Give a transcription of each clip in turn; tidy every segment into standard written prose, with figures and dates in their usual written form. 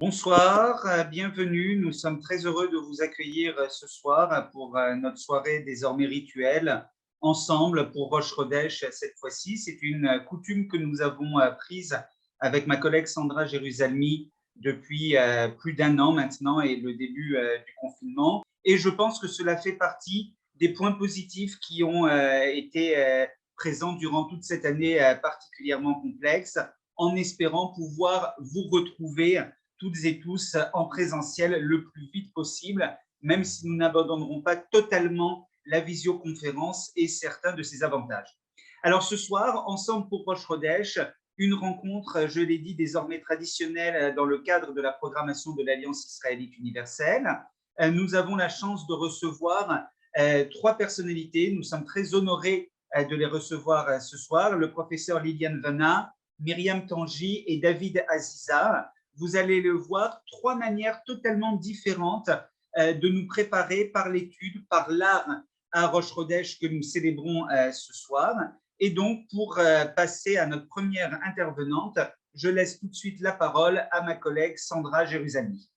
Bonsoir, bienvenue. Nous sommes très heureux de vous accueillir ce soir pour notre soirée désormais rituelle ensemble pour Rosh Chodesh cette fois-ci. C'est une coutume que nous avons prise avec ma collègue Sandra Jérusalemi depuis plus d'un an maintenant et le début du confinement. Et je pense que cela fait partie des points positifs qui ont été présents durant toute cette année particulièrement complexe, en espérant pouvoir vous retrouver toutes et tous en présentiel le plus vite possible, même si nous n'abandonnerons pas totalement la visioconférence et certains de ses avantages. Alors ce soir, ensemble pour Rosh Chodesh, une rencontre, je l'ai dit, désormais traditionnelle dans le cadre de la programmation de l'Alliance israélite universelle. Nous avons la chance de recevoir trois personnalités. Nous sommes très honorés de les recevoir ce soir. Le professeur Liliane Vana, Myriam Tanji et David Aziza. Vous allez le voir, trois manières totalement différentes de nous préparer par l'étude, par l'art à Rosh Chodesh que nous célébrons ce soir. Et donc, pour passer à notre première intervenante, je laisse tout de suite la parole à ma collègue Sandra Jérusalemi.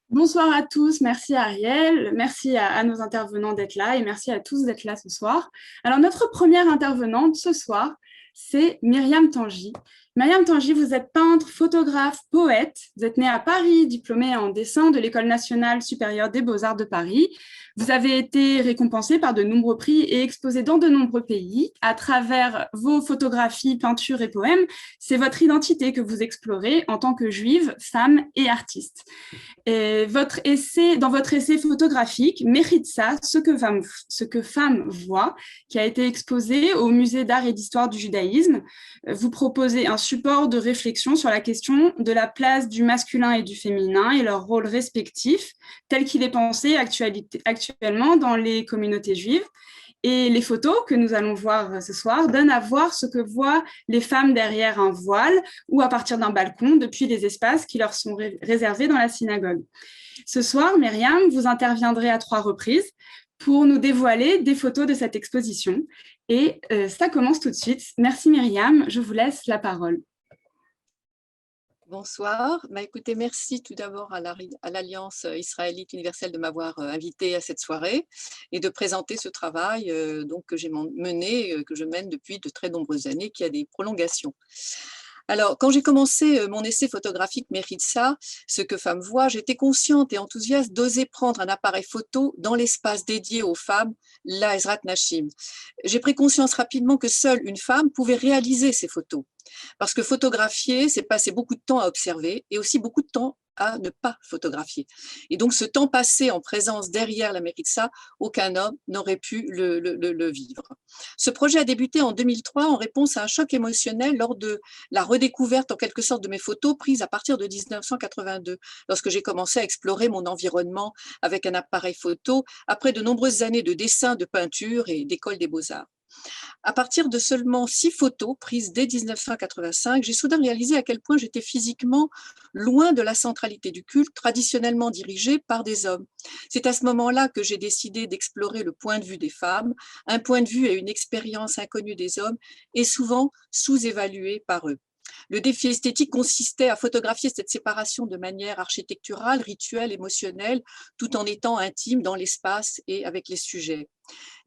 Bonsoir à tous, merci Ariel, merci à nos intervenants d'être là et merci à tous d'être là ce soir. Alors, notre première intervenante ce soir, c'est Myriam Tanji. Myriam Tanji, vous êtes peintre, photographe, poète. Vous êtes née à Paris, diplômée en dessin de l'École nationale supérieure des beaux-arts de Paris. Vous avez été récompensée par de nombreux prix et exposée dans de nombreux pays. À travers vos photographies, peintures et poèmes, c'est votre identité que vous explorez en tant que juive, femme et artiste. Et dans votre essai photographique, Méritza, ce que femme voit, qui a été exposé au Musée d'art et d'histoire du judaïsme, vous proposez un support de réflexion sur la question de la place du masculin et du féminin et leur rôle respectif, tel qu'il est pensé actuellement dans les communautés juives. Et les photos que nous allons voir ce soir donnent à voir ce que voient les femmes derrière un voile ou à partir d'un balcon depuis les espaces qui leur sont réservés dans la synagogue. Ce soir, Myriam, vous interviendrez à 3 reprises pour nous dévoiler des photos de cette exposition. Et ça commence tout de suite. Merci Myriam, je vous laisse la parole. Bonsoir. Écoutez, merci tout d'abord à l'Alliance israélite universelle de m'avoir invitée à cette soirée et de présenter ce travail que j'ai mené, que je mène depuis de très nombreuses années, qui a des prolongations. Alors, quand j'ai commencé mon essai photographique Méritza, ce que femme voit, j'étais consciente et enthousiaste d'oser prendre un appareil photo dans l'espace dédié aux femmes, la Ezrat Nashim. J'ai pris conscience rapidement que seule une femme pouvait réaliser ces photos. Parce que photographier, c'est passer beaucoup de temps à observer et aussi beaucoup de temps à ne pas photographier. Et donc, ce temps passé en présence derrière la Méritza, aucun homme n'aurait pu le vivre. Ce projet a débuté en 2003 en réponse à un choc émotionnel lors de la redécouverte en quelque sorte de mes photos prises à partir de 1982, lorsque j'ai commencé à explorer mon environnement avec un appareil photo après de nombreuses années de dessin, de peinture et d'école des beaux-arts. À partir de seulement 6 photos prises dès 1985, j'ai soudain réalisé à quel point j'étais physiquement loin de la centralité du culte traditionnellement dirigé par des hommes. C'est à ce moment-là que j'ai décidé d'explorer le point de vue des femmes, un point de vue et une expérience inconnue des hommes et souvent sous-évaluée par eux. Le défi esthétique consistait à photographier cette séparation de manière architecturale, rituelle, émotionnelle, tout en étant intime dans l'espace et avec les sujets.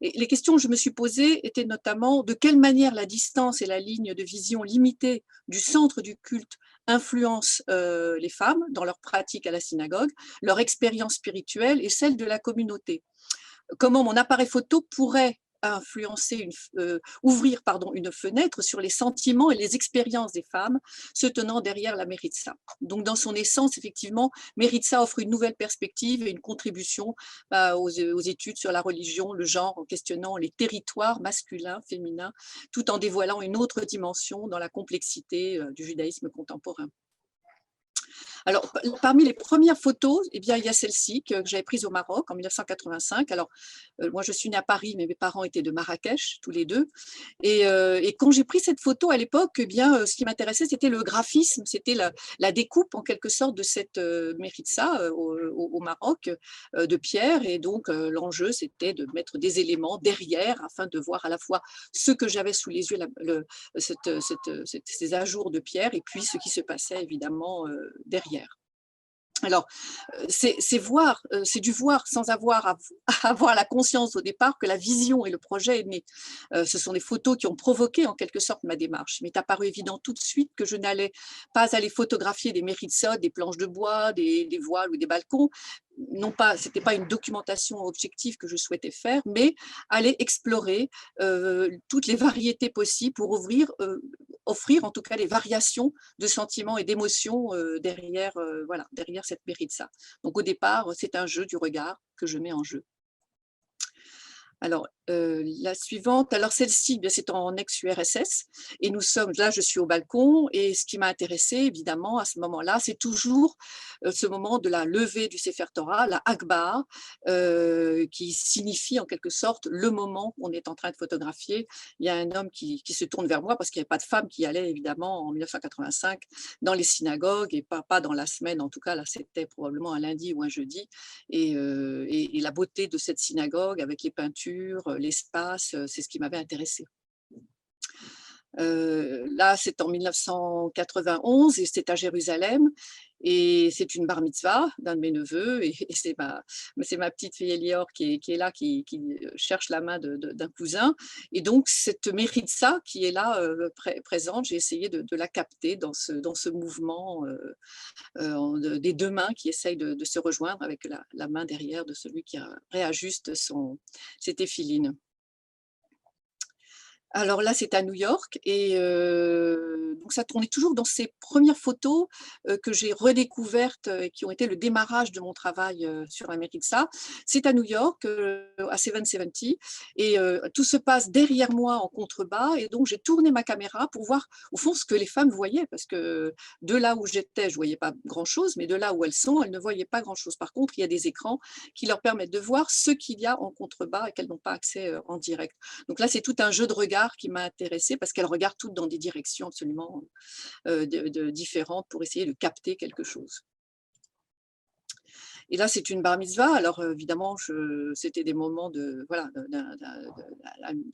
Et les questions que je me suis posées étaient notamment de quelle manière la distance et la ligne de vision limitée du centre du culte influencent les femmes dans leur pratique à la synagogue, leur expérience spirituelle et celle de la communauté. Comment mon appareil photo pourrait ouvrir une fenêtre sur les sentiments et les expériences des femmes se tenant derrière la Méritza. Donc, dans son essence, effectivement, Méritza offre une nouvelle perspective et une contribution aux études sur la religion, le genre, en questionnant les territoires masculins, féminins, tout en dévoilant une autre dimension dans la complexité du judaïsme contemporain. Alors, parmi les premières photos, eh bien, il y a celle-ci que j'avais prise au Maroc en 1985. Alors, moi, je suis née à Paris, mais mes parents étaient de Marrakech, tous les deux. Et quand j'ai pris cette photo à l'époque, eh bien, ce qui m'intéressait, c'était le graphisme, c'était la découpe en quelque sorte de cette méritza au Maroc de pierre. Et donc, l'enjeu, c'était de mettre des éléments derrière afin de voir à la fois ce que j'avais sous les yeux, ces ajours de pierre, et puis ce qui se passait évidemment derrière. Alors, c'est du voir sans avoir à avoir la conscience au départ que la vision et le projet est né. Ce sont des photos qui ont provoqué en quelque sorte ma démarche. Il m'est apparu évident tout de suite que je n'allais pas aller photographier des méritzot, des planches de bois, des voiles ou des balcons. Non pas, c'était pas une documentation objective que je souhaitais faire, mais aller explorer toutes les variétés possibles pour offrir en tout cas les variations de sentiments et d'émotions derrière cette méritza. Donc au départ, c'est un jeu du regard que je mets en jeu. Alors, la suivante, alors celle-ci, c'est en ex-URSS, et nous sommes, là je suis au balcon, et ce qui m'a intéressée évidemment à ce moment-là, c'est toujours ce moment de la levée du Sefer Torah, la Akbar, qui signifie en quelque sorte le moment qu'on est en train de photographier. Il y a un homme qui se tourne vers moi, parce qu'il n'y avait pas de femme qui allait évidemment en 1985 dans les synagogues, et pas dans la semaine, en tout cas là c'était probablement un lundi ou un jeudi, et la beauté de cette synagogue avec les peintures, l'espace, c'est ce qui m'avait intéressé. Là, c'est en 1991 et c'est à Jérusalem, et c'est une bar mitzvah d'un de mes neveux, et c'est ma petite fille Elior qui est là, qui cherche la main d'un cousin, et donc cette méritza qui est là présente, j'ai essayé de la capter dans ce mouvement des deux mains qui essayent de se rejoindre avec la main derrière de celui qui réajuste ses téphilines. Alors là, c'est à New York, et donc ça tournait toujours dans ces premières photos que j'ai redécouvertes et qui ont été le démarrage de mon travail sur la méritza. C'est à New York, à 770, et tout se passe derrière moi en contrebas, et donc j'ai tourné ma caméra pour voir au fond ce que les femmes voyaient, parce que de là où j'étais, je ne voyais pas grand-chose, mais de là où elles sont, elles ne voyaient pas grand-chose. Par contre, il y a des écrans qui leur permettent de voir ce qu'il y a en contrebas et qu'elles n'ont pas accès en direct. Donc là, c'est tout un jeu de regard qui m'a intéressée, parce qu'elles regardent toutes dans des directions absolument différentes pour essayer de capter quelque chose. Et là, c'est une bar mitzvah. Alors, évidemment, c'était des moments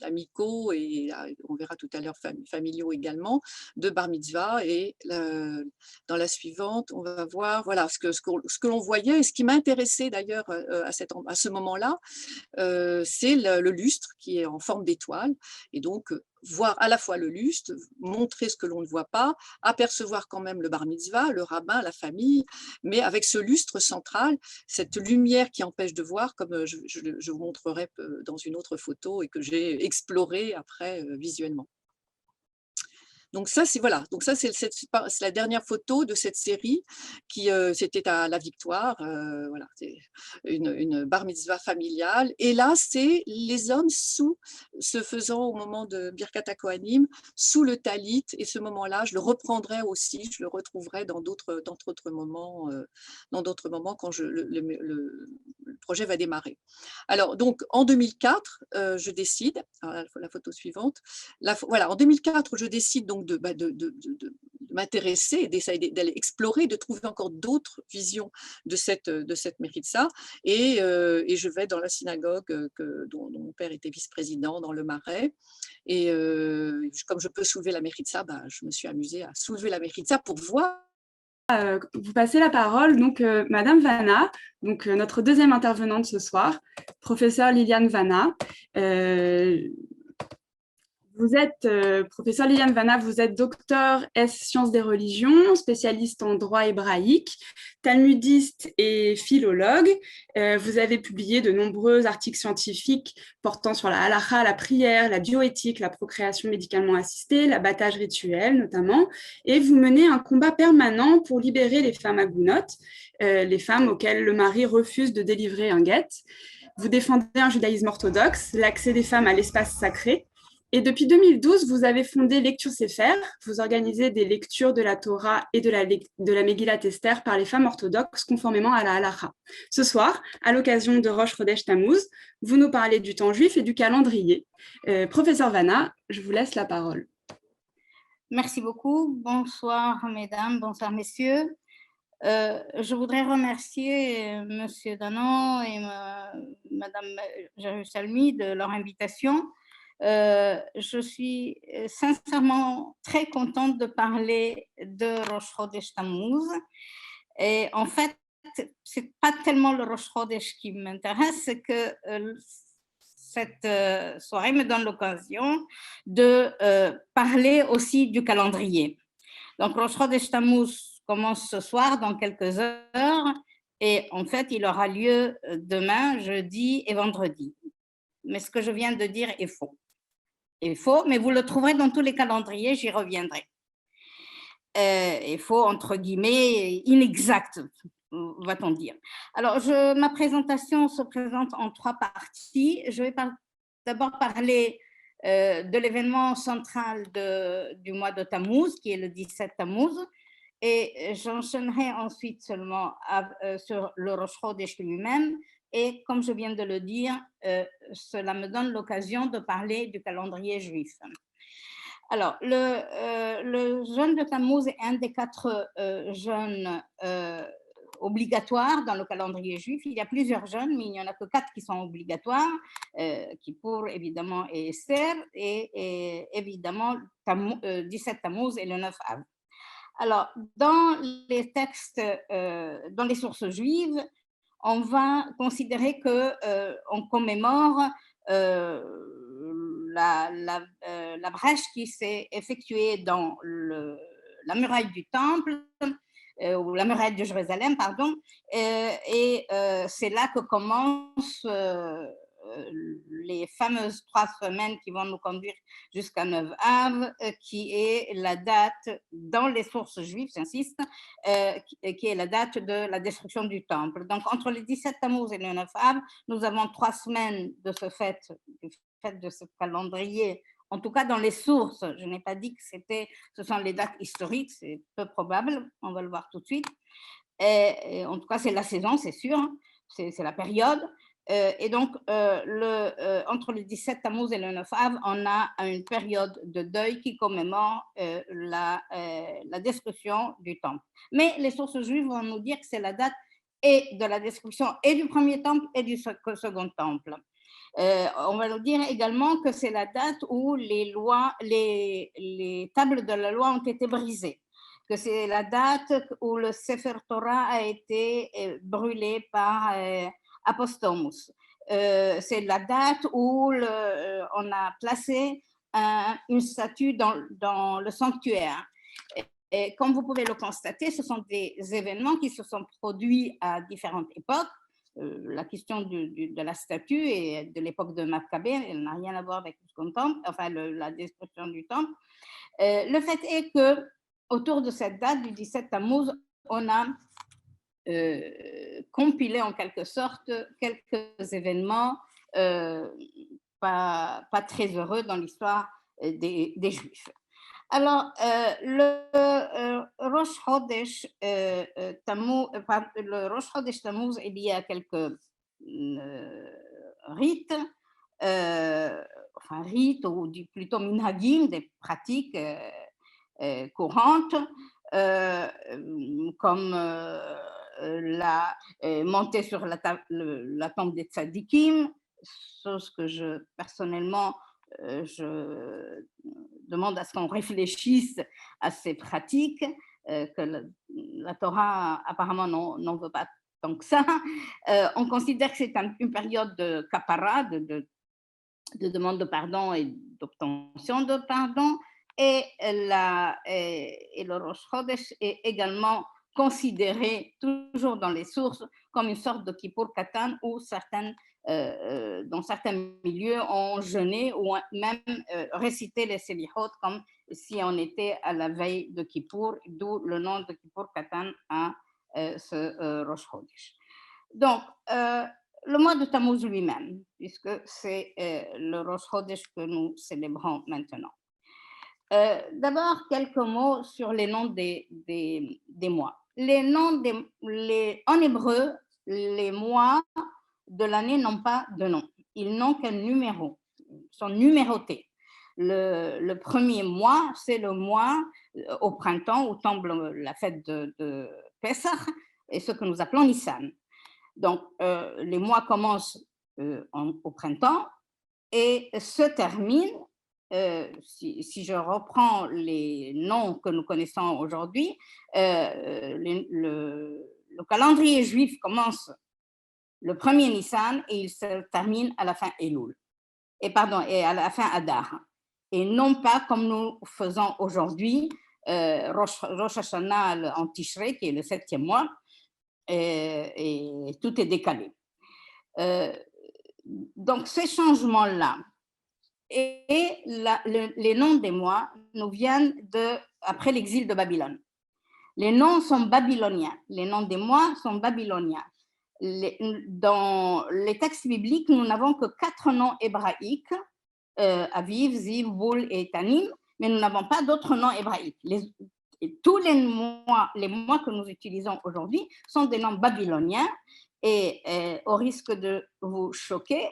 amicaux, et on verra tout à l'heure familiaux également, de bar mitzvah. Et dans la suivante, on va voir ce que l'on voyait. Et ce qui m'a intéressé d'ailleurs à ce moment-là, c'est le lustre qui est en forme d'étoile. Et donc, voir à la fois le lustre, montrer ce que l'on ne voit pas, apercevoir quand même le bar mitzvah, le rabbin, la famille, mais avec ce lustre central, cette lumière qui empêche de voir, comme je vous montrerai dans une autre photo et que j'ai explorée après visuellement. Donc ça, c'est la dernière photo de cette série qui c'était à La Victoire, c'est une bar mitzvah familiale. Et là, c'est les hommes se faisant au moment de Birkat HaKohanim, sous le talit. Et ce moment-là, je le reprendrai aussi, je le retrouverai dans d'autres moments, quand le projet va démarrer. Alors donc en 2004, je décide, la photo suivante, en 2004, je décide donc de m'intéresser, d'essayer d'aller explorer, de trouver encore d'autres visions de cette méritza, et je vais dans la synagogue dont mon père était vice-président dans le Marais, et comme je peux soulever la méritza, je me suis amusée à soulever la méritza pour voir. Vous passez la parole, donc Madame Vanna, donc notre deuxième intervenante ce soir, professeure Liliane Vanna. Vous êtes, professeur Liliane Vanna, vous êtes docteur S sciences des religions, spécialiste en droit hébraïque, talmudiste et philologue. Vous avez publié de nombreux articles scientifiques portant sur la halakha, la prière, la bioéthique, la procréation médicalement assistée, l'abattage rituel notamment, et vous menez un combat permanent pour libérer les femmes agounotes, les femmes auxquelles le mari refuse de délivrer un guet. Vous défendez un judaïsme orthodoxe, l'accès des femmes à l'espace sacré, Et depuis 2012, vous avez fondé Lecture Sefer. Vous organisez des lectures de la Torah et de la Megillat Esther par les femmes orthodoxes conformément à la Halacha. Ce soir, à l'occasion de Rosh Chodesh Tammuz, vous nous parlez du temps juif et du calendrier. Professeur Vanna, je vous laisse la parole. Merci beaucoup. Bonsoir, mesdames, bonsoir, messieurs. Je voudrais remercier Monsieur Danon et Madame Jérusalemi de leur invitation. Je suis sincèrement très contente de parler de Rosh Chodesh Tammuz. Et en fait, c'est pas tellement le Rosh Chodesh qui m'intéresse, c'est que cette soirée me donne l'occasion de parler aussi du calendrier. Donc, Rosh Chodesh Tammuz commence ce soir, dans quelques heures, et en fait, il aura lieu demain, jeudi et vendredi. Mais ce que je viens de dire est faux. Est faux, mais vous le trouverez dans tous les calendriers, j'y reviendrai. Est faux, entre guillemets, inexact, va-t-on dire. Alors, ma présentation se présente en 3 parties. Je vais d'abord parler de l'événement central du mois de Tammuz, qui est le 17 Tammuz, et j'enchaînerai ensuite seulement sur le Rosh Chodesh lui-même. Et comme je viens de le dire, cela me donne l'occasion de parler du calendrier juif. Alors, le jeûne de Tammuz est un des 4 jeûnes obligatoires dans le calendrier juif. Il y a plusieurs jeûnes, mais il n'y en a que 4 qui sont obligatoires, Kippour évidemment et Esther, et évidemment 17 Tammuz et le 9 Av. Alors, dans les textes, dans les sources juives, on va considérer qu'on commémore la brèche qui s'est effectuée dans la muraille du temple, ou la muraille de Jérusalem, pardon, et c'est là que commencent les fameuses 3 semaines qui vont nous conduire jusqu'à 9 Av, qui est la date, dans les sources juives, j'insiste, qui est la date de la destruction du temple. Donc, entre le 17 Tammuz et le 9 Av, nous avons 3 semaines de ce fait, de ce calendrier, en tout cas dans les sources. Je n'ai pas dit que ce sont les dates historiques, c'est peu probable, on va le voir tout de suite. Et en tout cas, c'est la saison, c'est sûr, c'est la période. Et donc, entre le 17 Tammuz et le 9 Av, on a une période de deuil qui commémore la destruction du temple. Mais les sources juives vont nous dire que c'est la date et de la destruction et du premier temple et du second temple. On va nous dire également que c'est la date où les tables de la loi ont été brisées, que c'est la date où le Sefer Torah a été brûlé par Apostomus. C'est la date où on a placé une statue dans le sanctuaire. Et comme vous pouvez le constater, ce sont des événements qui se sont produits à différentes époques. La question de la statue et de l'époque de Maccabée, elle n'a rien à voir avec ce qu'on temple, enfin la destruction du temple. Le fait est que autour de cette date du 17 Tammuz, on a compilé en quelque sorte quelques événements pas très heureux dans l'histoire des Juifs. Alors, le Rosh Chodesh Tammuz est lié à quelques rites, ou plutôt minhagim, des pratiques courantes, comme la montée sur la tombe des tzadikim, chose que personnellement, je demande à ce qu'on réfléchisse à ces pratiques, que la Torah apparemment n'en veut pas tant que ça. On considère que c'est une période de kapara, de demande de pardon et d'obtention de pardon, et le Rosh Chodesh est également considéré, toujours dans les sources, comme une sorte de Kippour Katan, où dans certains milieux, on jeûnait ou même récitait les Selichot comme si on était à la veille de Kippour, d'où le nom de Kippour Katan à ce Rosh Chodesh. Donc, le mois de Tammuz lui-même, puisque c'est le Rosh Chodesh que nous célébrons maintenant. D'abord, quelques mots sur les noms des mois. En hébreu, les mois de l'année n'ont pas de nom. Ils n'ont qu'un numéro, ils sont numérotés. Le premier mois, c'est le mois au printemps où tombe la fête de Pessah, et ce que nous appelons Nissan. Donc, les mois commencent au printemps et se terminent, si je reprends les noms que nous connaissons aujourd'hui, le calendrier juif commence le premier Nissan et il se termine à la fin Elul, et à la fin Adar. Et non pas comme nous faisons aujourd'hui, Rosh Hashanah en Tishrei, qui est le 7e mois, et tout est décalé. Donc, ces changements-là et les noms des mois nous viennent après l'exil de Babylone. Les noms sont babyloniens, les noms des mois sont babyloniens. Dans les textes bibliques, nous n'avons que 4 noms hébraïques, Aviv, Ziv, Boul et Tanim, mais nous n'avons pas d'autres noms hébraïques. Tous les mois que nous utilisons aujourd'hui sont des noms babyloniens et au risque de vous choquer,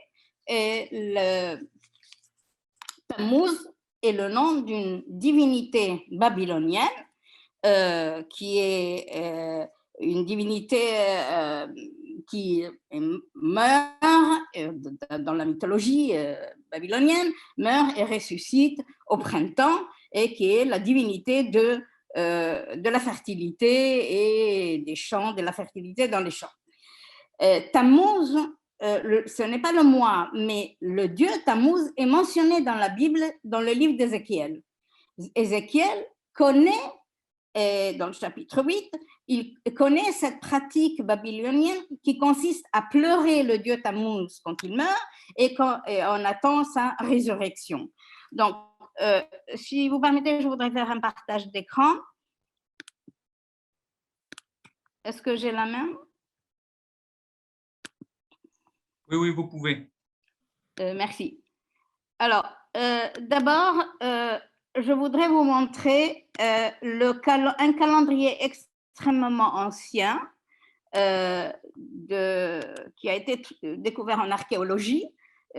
le Tammuz est le nom d'une divinité babylonienne qui est une divinité qui meurt dans la mythologie babylonienne, meurt et ressuscite au printemps et qui est la divinité de la fertilité et des champs, de la fertilité dans les champs. Tammuz, ce n'est pas le mois, mais le dieu Tammuz est mentionné dans la Bible, dans le livre d'Ézéchiel. Ézéchiel connaît, dans le chapitre 8, il connaît cette pratique babylonienne qui consiste à pleurer le dieu Tammuz quand il meurt et on attend sa résurrection. Donc, si vous permettez, je voudrais faire un partage d'écran. Est-ce que j'ai la main? Oui, vous pouvez. Merci. Alors, d'abord, je voudrais vous montrer un calendrier extrêmement ancien qui a été découvert en archéologie.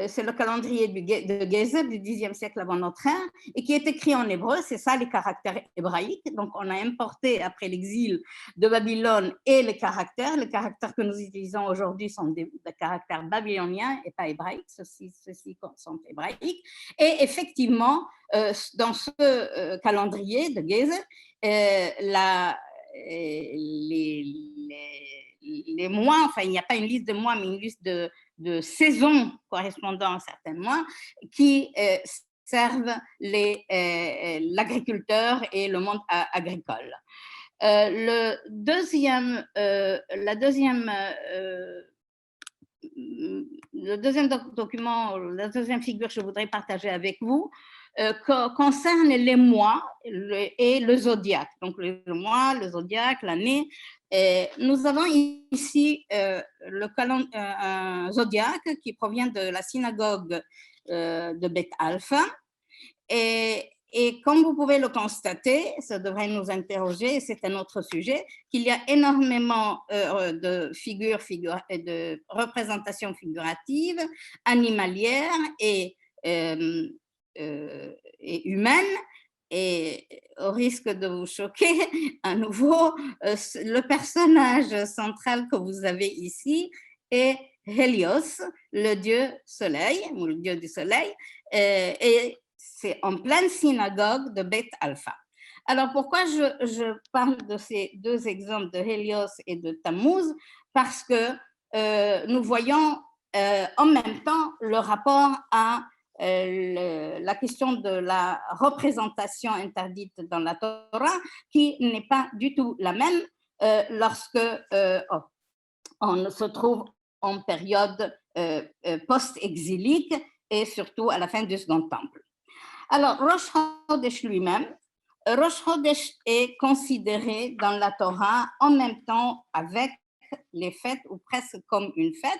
C'est le calendrier de Gezer du Xe siècle avant notre ère et qui est écrit en hébreu, c'est ça les caractères hébraïques. Donc on a importé après l'exil de Babylone et les caractères que nous utilisons aujourd'hui sont des caractères babyloniens et pas hébraïques, ceux-ci sont hébraïques. Et effectivement, dans ce calendrier de Gezer, les mois, enfin il n'y a pas une liste de mois, mais une liste de saisons correspondant à certains mois qui servent l'agriculteur et le monde agricole. Le deuxième document, la deuxième figure que je voudrais partager avec vous concerne les mois et le zodiaque. Donc le mois, le zodiaque, l'année. Nous avons ici un zodiaque qui provient de la synagogue de Beth Alpha. Et comme vous pouvez le constater, ça devrait nous interroger, c'est un autre sujet, qu'il y a énormément de de représentations figuratives, animalières et humaines. Et au risque de vous choquer, à nouveau, le personnage central que vous avez ici est Hélios, le dieu soleil, ou le dieu du soleil, et c'est en pleine synagogue de Beth Alpha. Alors pourquoi je parle de ces deux exemples de Hélios et de Tammuz? Parce que nous voyons en même temps le rapport à la question de la représentation interdite dans la Torah, qui n'est pas du tout la même lorsque on se trouve en période post-exilique et surtout à la fin du Second Temple. Alors, Rosh Chodesh lui-même, Rosh Chodesh est considéré dans la Torah en même temps avec les fêtes ou presque comme une fête.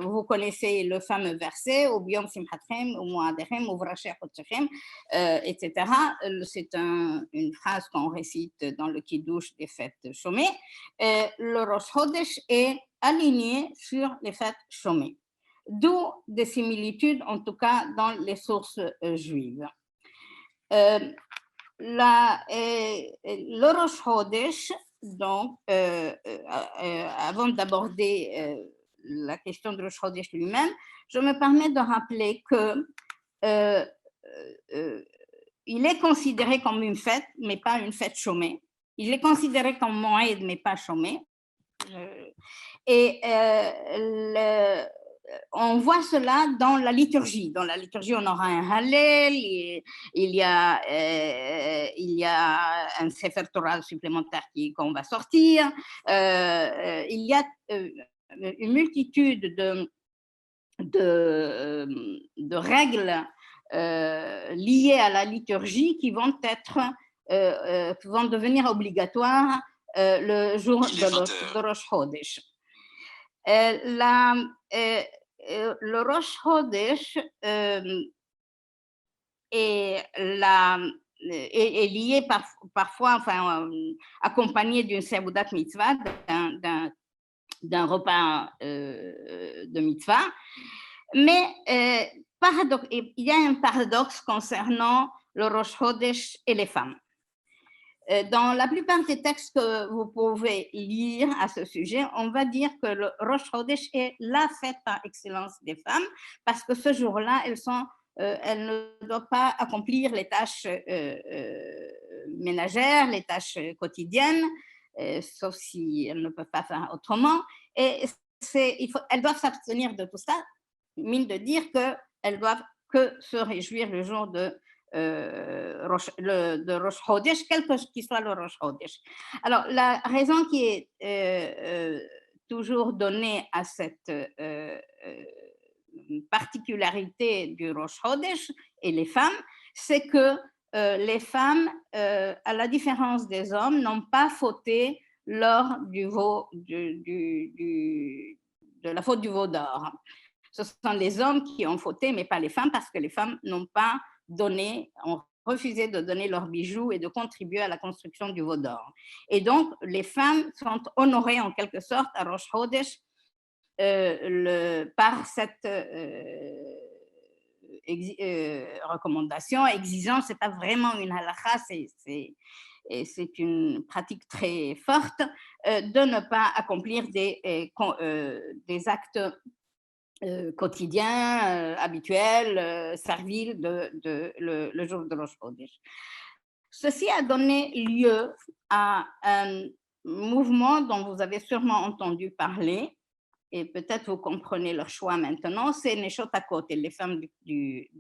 Vous connaissez le fameux verset « Obiom simchatchem, umoadechem, uvrasher chotchechem », etc. C'est une phrase qu'on récite dans le Kiddush des fêtes chômées. Le Rosh Chodesh est aligné sur les fêtes chômées, d'où des similitudes, en tout cas dans les sources juives. Le Rosh Chodesh, donc, avant d'aborder la question du Rosh Chodesh lui-même, je me permets de rappeler que il est considéré comme une fête, mais pas une fête chômée. Il est considéré comme moed, mais pas chômé. Et on voit cela dans la liturgie. Dans la liturgie, on aura un Hallel, il y a un Sefer Torah supplémentaire qu'on va sortir. Il y a une multitude de règles liées à la liturgie qui vont devenir obligatoires le jour de Rosh Chodesh. Le Rosh Chodesh est lié parfois, enfin, accompagné d'une Seudat Mitzvah, d'un repas de mitzvah. Mais il y a un paradoxe concernant le Rosh Chodesh et les femmes. Dans la plupart des textes que vous pouvez lire à ce sujet, on va dire que le Rosh Chodesh est la fête par excellence des femmes, parce que ce jour-là, elles ne doivent pas accomplir les tâches ménagères, les tâches quotidiennes, sauf si elles ne peuvent pas faire autrement. Et elles doivent s'abstenir de tout ça, mine de dire qu'elles doivent que se réjouir le jour de Rosh Chodesh, quel qu'il soit le Rosh Chodesh. Alors, la raison qui est toujours donnée à cette particularité du Rosh Chodesh et les femmes, c'est que les femmes, à la différence des hommes, n'ont pas fauté lors de la faute du veau d'or. Ce sont les hommes qui ont fauté, mais pas les femmes, parce que les femmes n'ont pas ont refusé de donner leurs bijoux et de contribuer à la construction du veau d'or. Et donc, les femmes sont honorées en quelque sorte à Rosh Chodesh par cette recommandation, exigence. Ce n'est pas vraiment une halakha, c'est une pratique très forte de ne pas accomplir des actes quotidien, habituel, servile le jour de Rosh Chodesh. Ceci a donné lieu à un mouvement dont vous avez sûrement entendu parler, et peut-être vous comprenez leur choix maintenant, c'est Neshot HaKotel, les femmes du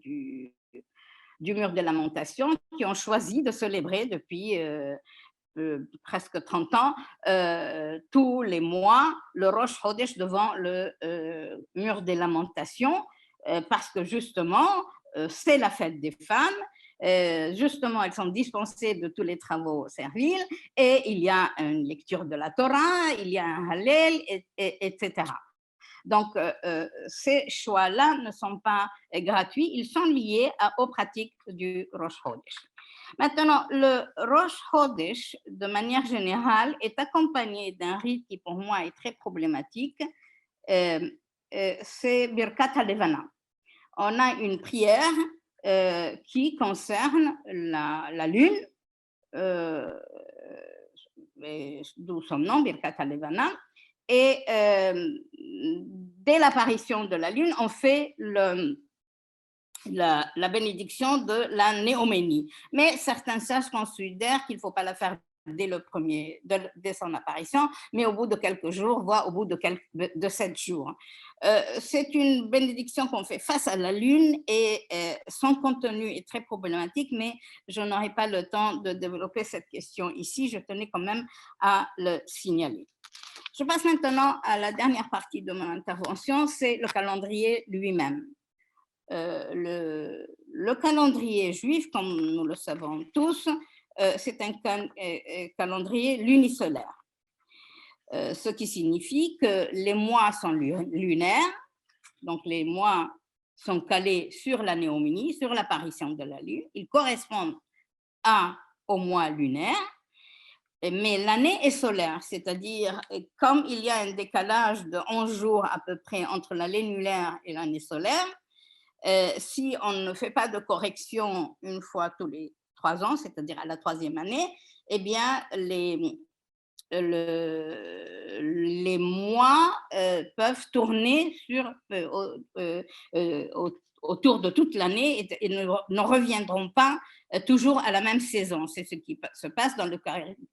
mur de lamentation, qui ont choisi de célébrer depuis presque 30 ans, tous les mois, le Rosh Chodesh devant le mur des lamentations, parce que justement, c'est la fête des femmes, justement, elles sont dispensées de tous les travaux serviles, et il y a une lecture de la Torah, il y a un Hallel, etc. Donc, ces choix-là ne sont pas gratuits, ils sont liés aux pratiques du Rosh Chodesh. Maintenant, le Rosh Chodesh, de manière générale, est accompagné d'un rite qui, pour moi, est très problématique. C'est Birkat HaLevana. On a une prière qui concerne la lune, d'où son nom, Birkat HaLevana. Et dès l'apparition de la lune, on fait la bénédiction de la néoménie. Mais certains sages considèrent qu'il ne faut pas la faire dès son apparition, mais au bout de quelques jours, voire au bout de 7 jours. C'est une bénédiction qu'on fait face à la lune et son contenu est très problématique, mais je n'aurai pas le temps de développer cette question ici. Je tenais quand même à le signaler. Je passe maintenant à la dernière partie de mon intervention, c'est le calendrier lui-même. Le calendrier juif, comme nous le savons tous, c'est un calendrier lunisolaire, ce qui signifie que les mois sont lunaires, donc les mois sont calés sur la néoménie, sur l'apparition de la Lune. Ils correspondent au mois lunaire, mais l'année est solaire, c'est-à-dire comme il y a un décalage de 11 jours à peu près entre l'année lunaire et l'année solaire, si on ne fait pas de correction une fois tous les 3 ans, c'est-à-dire à la 3e année, eh bien les mois peuvent tourner autour de toute l'année et ne reviendront pas toujours à la même saison. C'est ce qui se passe dans le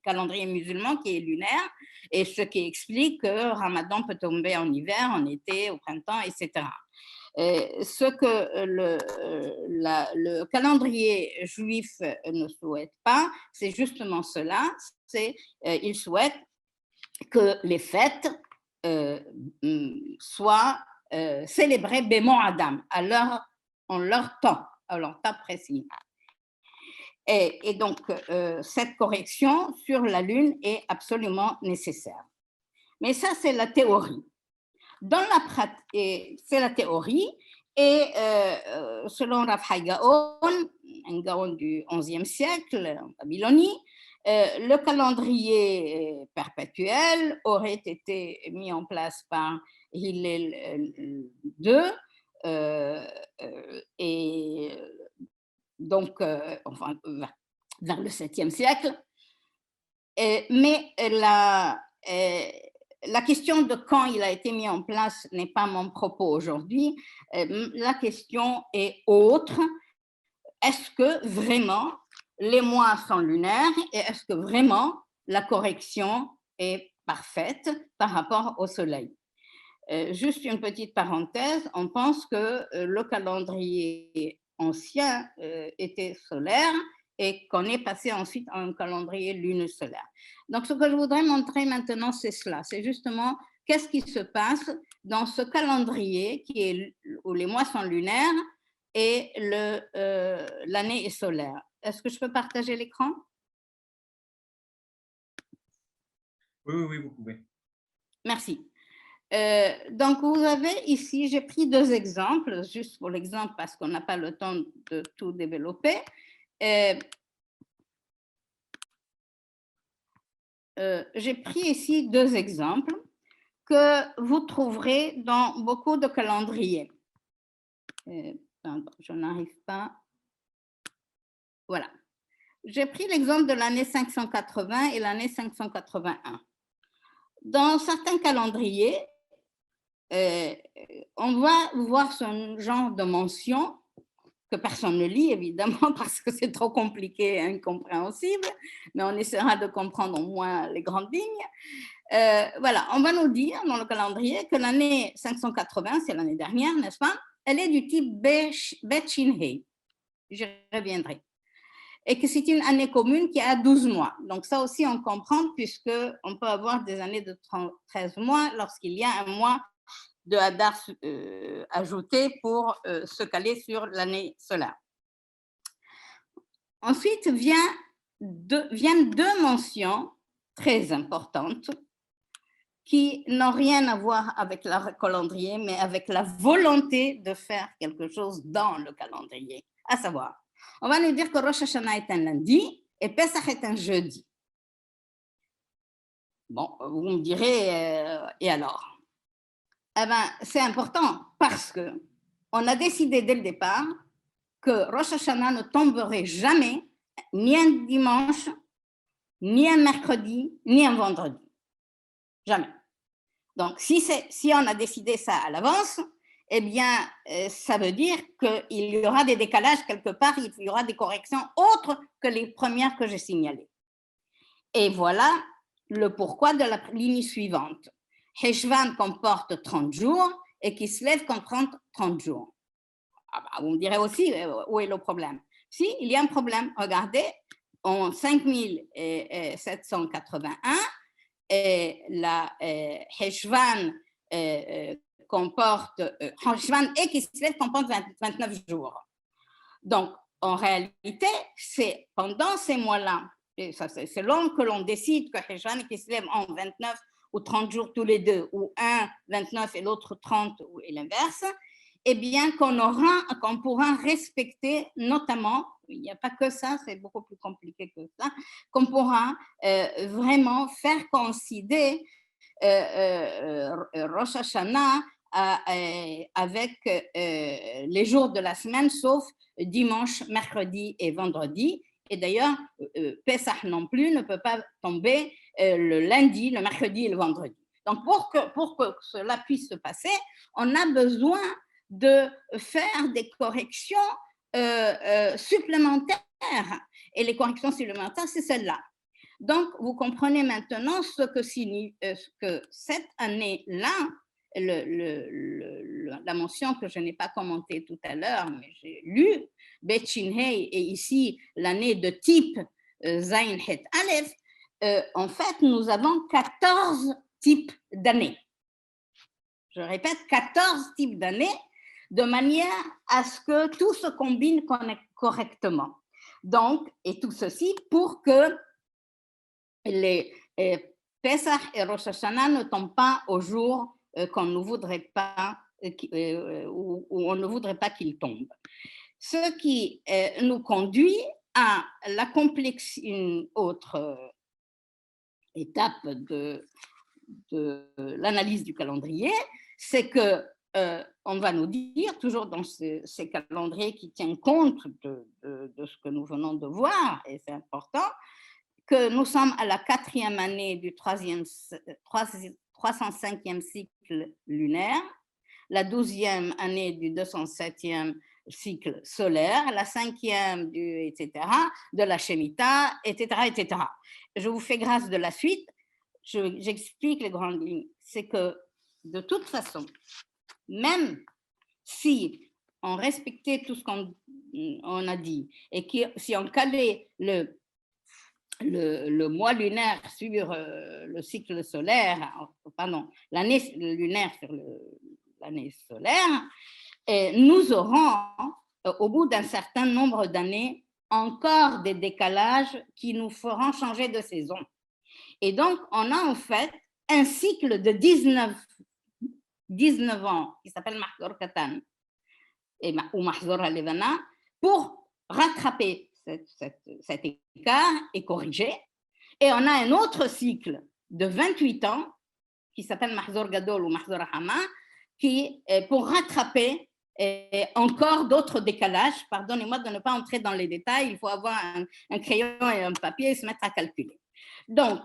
calendrier musulman qui est lunaire et ce qui explique que Ramadan peut tomber en hiver, en été, au printemps, etc. Ce que le calendrier juif ne souhaite pas, c'est justement cela, il souhaite que les fêtes soient célébrées bémon Adam, en leur temps précis. Et donc, cette correction sur la Lune est absolument nécessaire. Mais ça, c'est la théorie. Dans la pratique, c'est la théorie, et selon Rav Hai Gaon, un Gaon du XIe siècle en Babylonie, le calendrier perpétuel aurait été mis en place par Hillel II, et donc enfin, vers le 7e siècle. Mais la question de quand il a été mis en place n'est pas mon propos aujourd'hui. La question est autre. Est-ce que vraiment les mois sont lunaires et est-ce que vraiment la correction est parfaite par rapport au soleil? Juste une petite parenthèse, on pense que le calendrier ancien était solaire et qu'on est passé ensuite à un calendrier lunisolaire. Donc, ce que je voudrais montrer maintenant, c'est cela. C'est justement qu'est-ce qui se passe dans ce calendrier où les mois sont lunaires et l'année est solaire. Est-ce que je peux partager l'écran? Oui, vous pouvez. Merci. Donc, vous avez ici, j'ai pris 2 exemples, juste pour l'exemple parce qu'on n'a pas le temps de tout développer. J'ai pris ici 2 exemples que vous trouverez dans beaucoup de calendriers. Pardon, je n'arrive pas. Voilà. J'ai pris l'exemple de l'année 580 et l'année 581. Dans certains calendriers, on va voir ce genre de mention que personne ne lit, évidemment, parce que c'est trop compliqué et incompréhensible, mais on essaiera de comprendre au moins les grandes lignes. Voilà, on va nous dire dans le calendrier que l'année 580, c'est l'année dernière, n'est-ce pas? Elle est du type Bet Shin-Hei. J'y reviendrai. Et que c'est une année commune qui a 12 mois. Donc ça aussi, on comprend, puisqu'on peut avoir des années de 13 mois lorsqu'il y a un mois de Hadar ajouté pour se caler sur l'année solaire. Ensuite, viennent 2 mentions très importantes qui n'ont rien à voir avec le calendrier, mais avec la volonté de faire quelque chose dans le calendrier. À savoir, on va nous dire que Rosh Hashanah est un lundi et Pesach est un jeudi. Bon, vous me direz, et alors? Eh bien, c'est important parce qu'on a décidé dès le départ que Rosh Hashanah ne tomberait jamais ni un dimanche, ni un mercredi, ni un vendredi. Jamais. Donc, si on a décidé ça à l'avance, eh bien, ça veut dire qu'il y aura des décalages quelque part, il y aura des corrections autres que les premières que j'ai signalées. Et voilà le pourquoi de la ligne suivante. Heshvan comporte 30 jours et Kislev comporte 30 jours. Ah bah, vous me direz aussi où est le problème. Si, il y a un problème. Regardez, en 5781, la Heshvan comporte, Heshvan et Kislev comportent 29 jours. Donc, en réalité, c'est pendant ces mois-là et ça c'est selon que l'on décide que Heshvan et Kislev ont 29 ou 30 jours tous les deux, ou un 29 et l'autre 30, et l'inverse, eh bien qu'on pourra respecter notamment, il n'y a pas que ça, c'est beaucoup plus compliqué que ça, qu'on pourra vraiment faire coïncider Rosh Hashanah avec les jours de la semaine, sauf dimanche, mercredi et vendredi. Et d'ailleurs, Pesach non plus ne peut pas tomber le lundi, le mercredi et le vendredi. Donc, pour que cela puisse se passer, on a besoin de faire des corrections supplémentaires. Et les corrections supplémentaires, c'est celle-là. Donc, vous comprenez maintenant ce que signifie que cette année-là, la mention que je n'ai pas commentée tout à l'heure, mais j'ai lu, Bet Shinhei, et ici l'année de type Zain Het Aleph, en fait, nous avons 14 types d'années. Je répète, 14 types d'années, de manière à ce que tout se combine correctement. Donc, et tout ceci pour que les Pesach et Rosh Hashanah ne tombent pas au jour qu'on ne voudrait pas, où on ne voudrait pas qu'ils tombent. Ce qui nous conduit à une autre étape de l'analyse du calendrier, c'est que on va nous dire, toujours dans ces calendriers qui tiennent compte de ce que nous venons de voir, et c'est important, que nous sommes à la 4e année du 305e cycle lunaire, la 12e année du 207e cycle solaire, la 5e etc., de la Shemitah, etc., etc. Je vous fais grâce de la suite, j'explique les grandes lignes. C'est que, de toute façon, même si on respectait tout ce qu'on a dit, et si on calait le mois lunaire sur le cycle solaire, pardon, l'année lunaire sur l'année solaire, et nous aurons, au bout d'un certain nombre d'années, encore des décalages qui nous feront changer de saison. Et donc, on a en fait un cycle de 19 ans qui s'appelle Mahzor Katan ou Mahzor Alevana pour rattraper cet écart et corriger. Et on a un autre cycle de 28 ans qui s'appelle Mahzor Gadol ou Mahzor Hama qui est pour rattraper encore d'autres décalages. Pardonnez-moi de ne pas entrer dans les détails, il faut avoir un crayon et un papier et se mettre à calculer. Donc,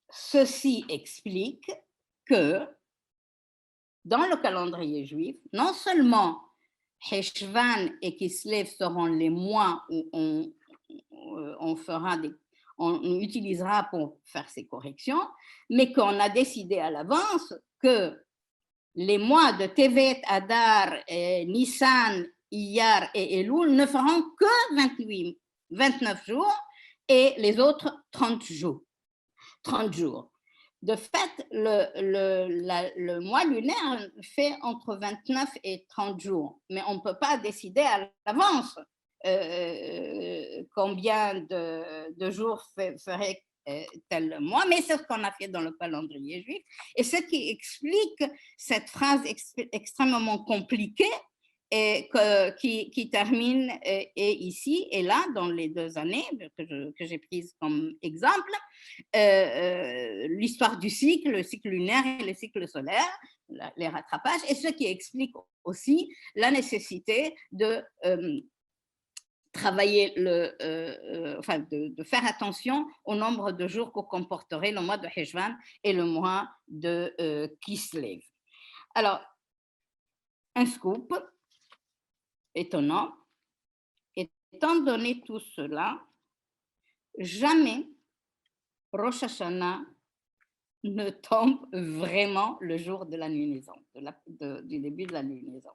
ceci explique que dans le calendrier juif, non seulement Heshvan et Kislev seront les mois où on utilisera pour faire ces corrections, mais qu'on a décidé à l'avance que les mois de Tevet, Adar, Nissan, Iyar et Elul ne feront que 29 jours et les autres 30 jours. De fait, le mois lunaire fait entre 29 et 30 jours, mais on ne peut pas décider à l'avance combien de jours ferait tel mois, mais c'est ce qu'on a fait dans le calendrier juif, et ce qui explique cette phrase extrêmement compliquée et qui termine ici et là, dans les 2 années que j'ai prises comme exemple, l'histoire du cycle, le cycle lunaire et le cycle solaire, les rattrapages, et ce qui explique aussi la nécessité de travailler, de faire attention au nombre de jours que comporterait le mois de Heshvan et le mois de Kislev. Alors, un scoop étonnant, étant donné tout cela, jamais Rosh Hashanah ne tombe vraiment le jour de la lunaison, du début de la lunaison.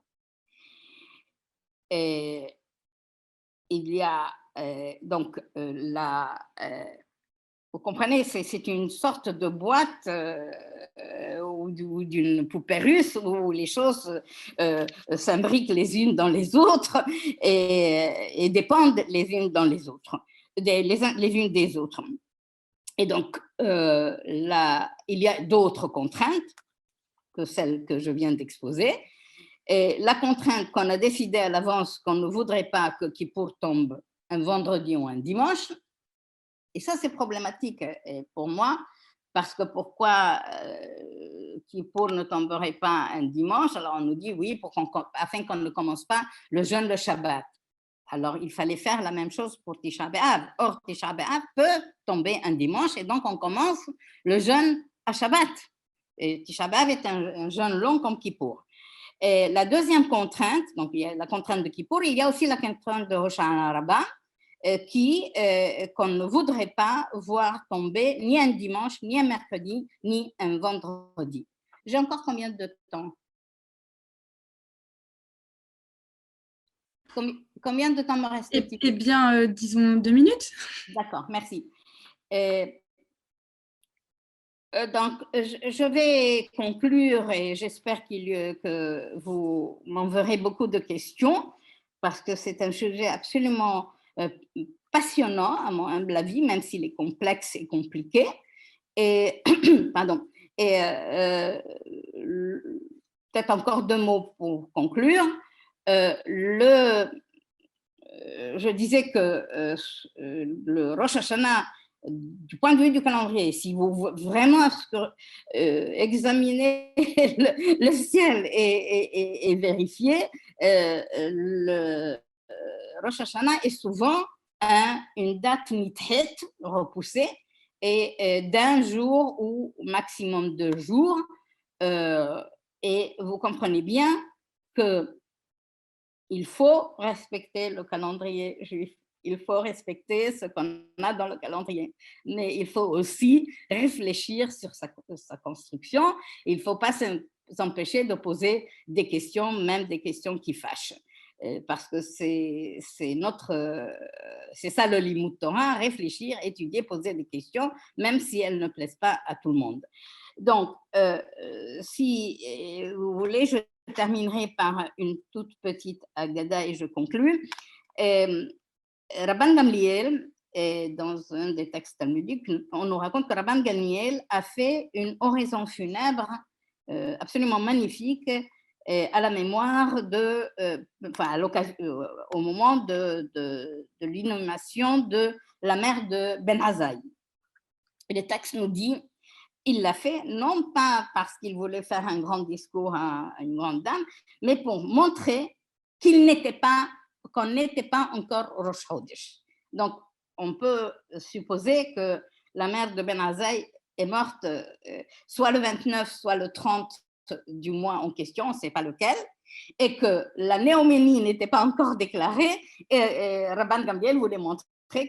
Et il y a donc Vous comprenez, c'est une sorte de boîte ou d'une poupée russe où les choses s'imbriquent les unes dans les autres et dépendent les unes dans les autres, les unes des autres. Et donc, là, il y a d'autres contraintes que celles que je viens d'exposer. Et la contrainte qu'on a décidé à l'avance qu'on ne voudrait pas que Kippour tombe un vendredi ou un dimanche, et ça, c'est problématique pour moi, parce que pourquoi Kippour ne tomberait pas un dimanche? Alors, on nous dit oui, afin qu'on ne commence pas le jeûne le Shabbat. Alors, il fallait faire la même chose pour Tisha B'Av. Or, Tisha B'Av peut tomber un dimanche et donc on commence le jeûne à Shabbat. Et Tisha B'Av est un jeûne long comme Kippour. Et la deuxième contrainte, donc il y a la contrainte de Kippour, il y a aussi la contrainte de Rosh Hashanah qu'on ne voudrait pas voir tomber ni un dimanche, ni un mercredi, ni un vendredi. J'ai encore combien de temps? Combien de temps me reste-t-il? Eh bien, disons 2 minutes. D'accord, merci. Donc, je vais conclure et j'espère que vous m'enverrez beaucoup de questions parce que c'est un sujet absolument passionnant à mon humble avis, même s'il est complexe et compliqué. Et, pardon, et peut-être encore 2 mots pour conclure. Je disais que le Rosh Hashanah, du point de vue du calendrier, si vous vraiment examinez le ciel et vérifiez, le Rosh Hashanah est souvent une date nidhet, repoussée, et d'un jour ou maximum 2 jours. Et vous comprenez bien que il faut respecter le calendrier juif, il faut respecter ce qu'on a dans le calendrier, mais il faut aussi réfléchir sur sa construction. Il ne faut pas s'empêcher de poser des questions, même des questions qui fâchent, parce que c'est ça le Limud Torah, réfléchir, étudier, poser des questions, même si elles ne plaisent pas à tout le monde. Donc, si vous voulez, je terminerai par une toute petite agada et je conclus. Rabban Gamliel, dans un des textes talmudiques, on nous raconte que Rabban Gamliel a fait une oraison funèbre absolument magnifique à la mémoire au moment de l'inhumation de la mère de Ben Azaï. Et le texte nous dit: il l'a fait non pas parce qu'il voulait faire un grand discours à une grande dame, mais pour montrer qu'on n'était pas encore Rosh Chodesh. Donc, on peut supposer que la mère de Ben Azaï est morte soit le 29, soit le 30 du mois en question, on ne sait pas lequel, et que la néoménie n'était pas encore déclarée, et Rabban Gamliel voulait montrer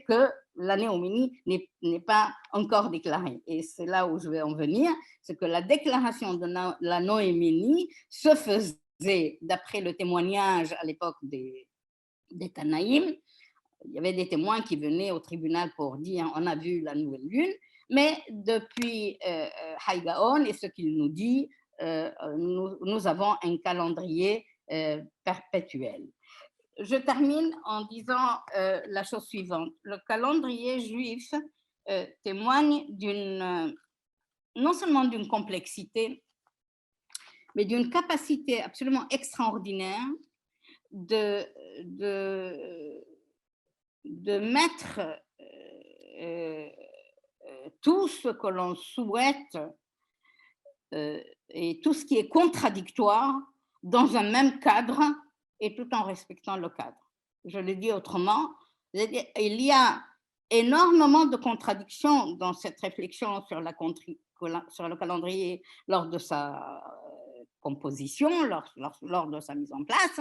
que la néoménie n'est pas encore déclarée. Et c'est là où je vais en venir, c'est que la déclaration de la néoménie se faisait d'après le témoignage à l'époque des Tanaïm. Il y avait des témoins qui venaient au tribunal pour dire on a vu la nouvelle lune, mais depuis Haïgaon et ce qu'il nous dit, nous avons un calendrier perpétuel. Je termine en disant la chose suivante. Le calendrier juif témoigne non seulement d'une complexité, mais d'une capacité absolument extraordinaire de mettre tout ce que l'on souhaite et tout ce qui est contradictoire dans un même cadre et tout en respectant le cadre. Je le dis autrement, il y a énormément de contradictions dans cette réflexion sur le calendrier lors de sa composition, lors de sa mise en place,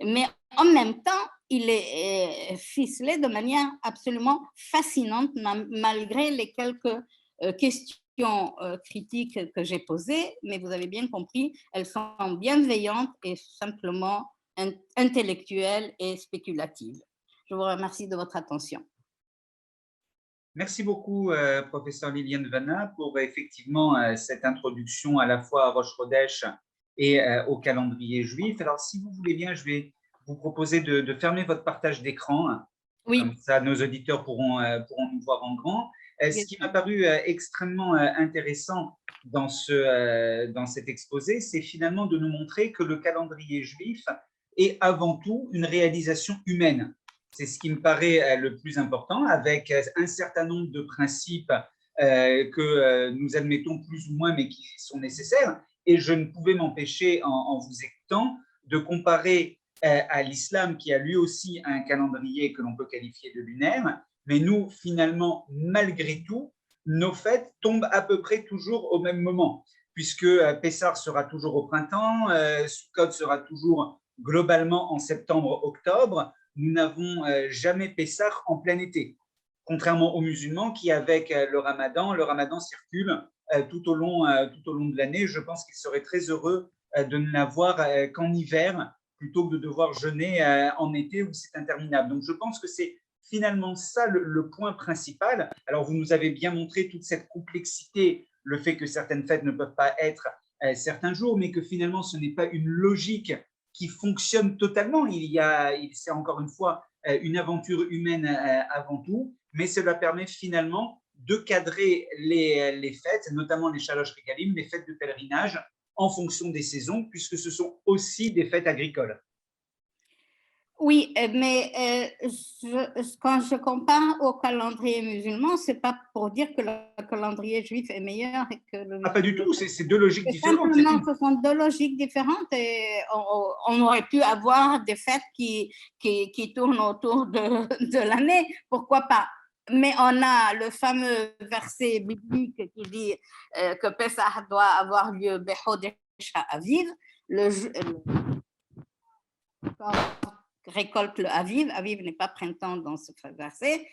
mais en même temps, il est ficelé de manière absolument fascinante, malgré les quelques questions critiques que j'ai posées, mais vous avez bien compris, elles sont bienveillantes et simplement intellectuelles et spéculatives. Je vous remercie de votre attention. Merci beaucoup, professeur Liliane Vanna, pour effectivement cette introduction à la fois à Rosh Chodesh et au calendrier juif. Alors, si vous voulez bien, je vais vous proposer de fermer votre partage d'écran. Comme Oui, ça, nos auditeurs pourront nous voir en grand. bien Ce qui m'a sûr. paru extrêmement intéressant dans cet exposé, c'est finalement de nous montrer que le calendrier juif est avant tout une réalisation humaine. C'est ce qui me paraît le plus important, avec un certain nombre de principes que nous admettons plus ou moins, mais qui sont nécessaires. Et je ne pouvais m'empêcher, en vous écoutant, de comparer à l'islam, qui a lui aussi un calendrier que l'on peut qualifier de lunaire. Mais nous, finalement, malgré tout, nos fêtes tombent à peu près toujours au même moment, puisque Pessah sera toujours au printemps, Sukkot sera toujours globalement en septembre-octobre. Nous n'avons jamais Pessah en plein été, contrairement aux musulmans qui, avec le ramadan circule tout au long de l'année. Je pense qu'ils seraient très heureux de ne l'avoir qu'en hiver, plutôt que de devoir jeûner en été où c'est interminable. Donc, je pense que c'est finalement ça le point principal. Alors, vous nous avez bien montré toute cette complexité, le fait que certaines fêtes ne peuvent pas être certains jours, mais que finalement, ce n'est pas une logique qui fonctionne totalement. C'est encore une fois une aventure humaine avant tout, mais cela permet finalement de cadrer les fêtes, notamment les Shalosh Regalim, les fêtes de pèlerinage, en fonction des saisons, puisque ce sont aussi des fêtes agricoles. Oui, mais quand je compare au calendrier musulman, c'est pas pour dire que le calendrier juif est meilleur et que Ah, pas du tout, c'est deux logiques différentes. Simplement, ce sont deux logiques différentes et on aurait pu avoir des fêtes qui tournent autour de l'année, pourquoi pas? Mais on a le fameux verset biblique qui dit que Pessah doit avoir lieu Bechodesh Aviv, le récolte le Aviv. Aviv n'est pas printemps dans ce verset,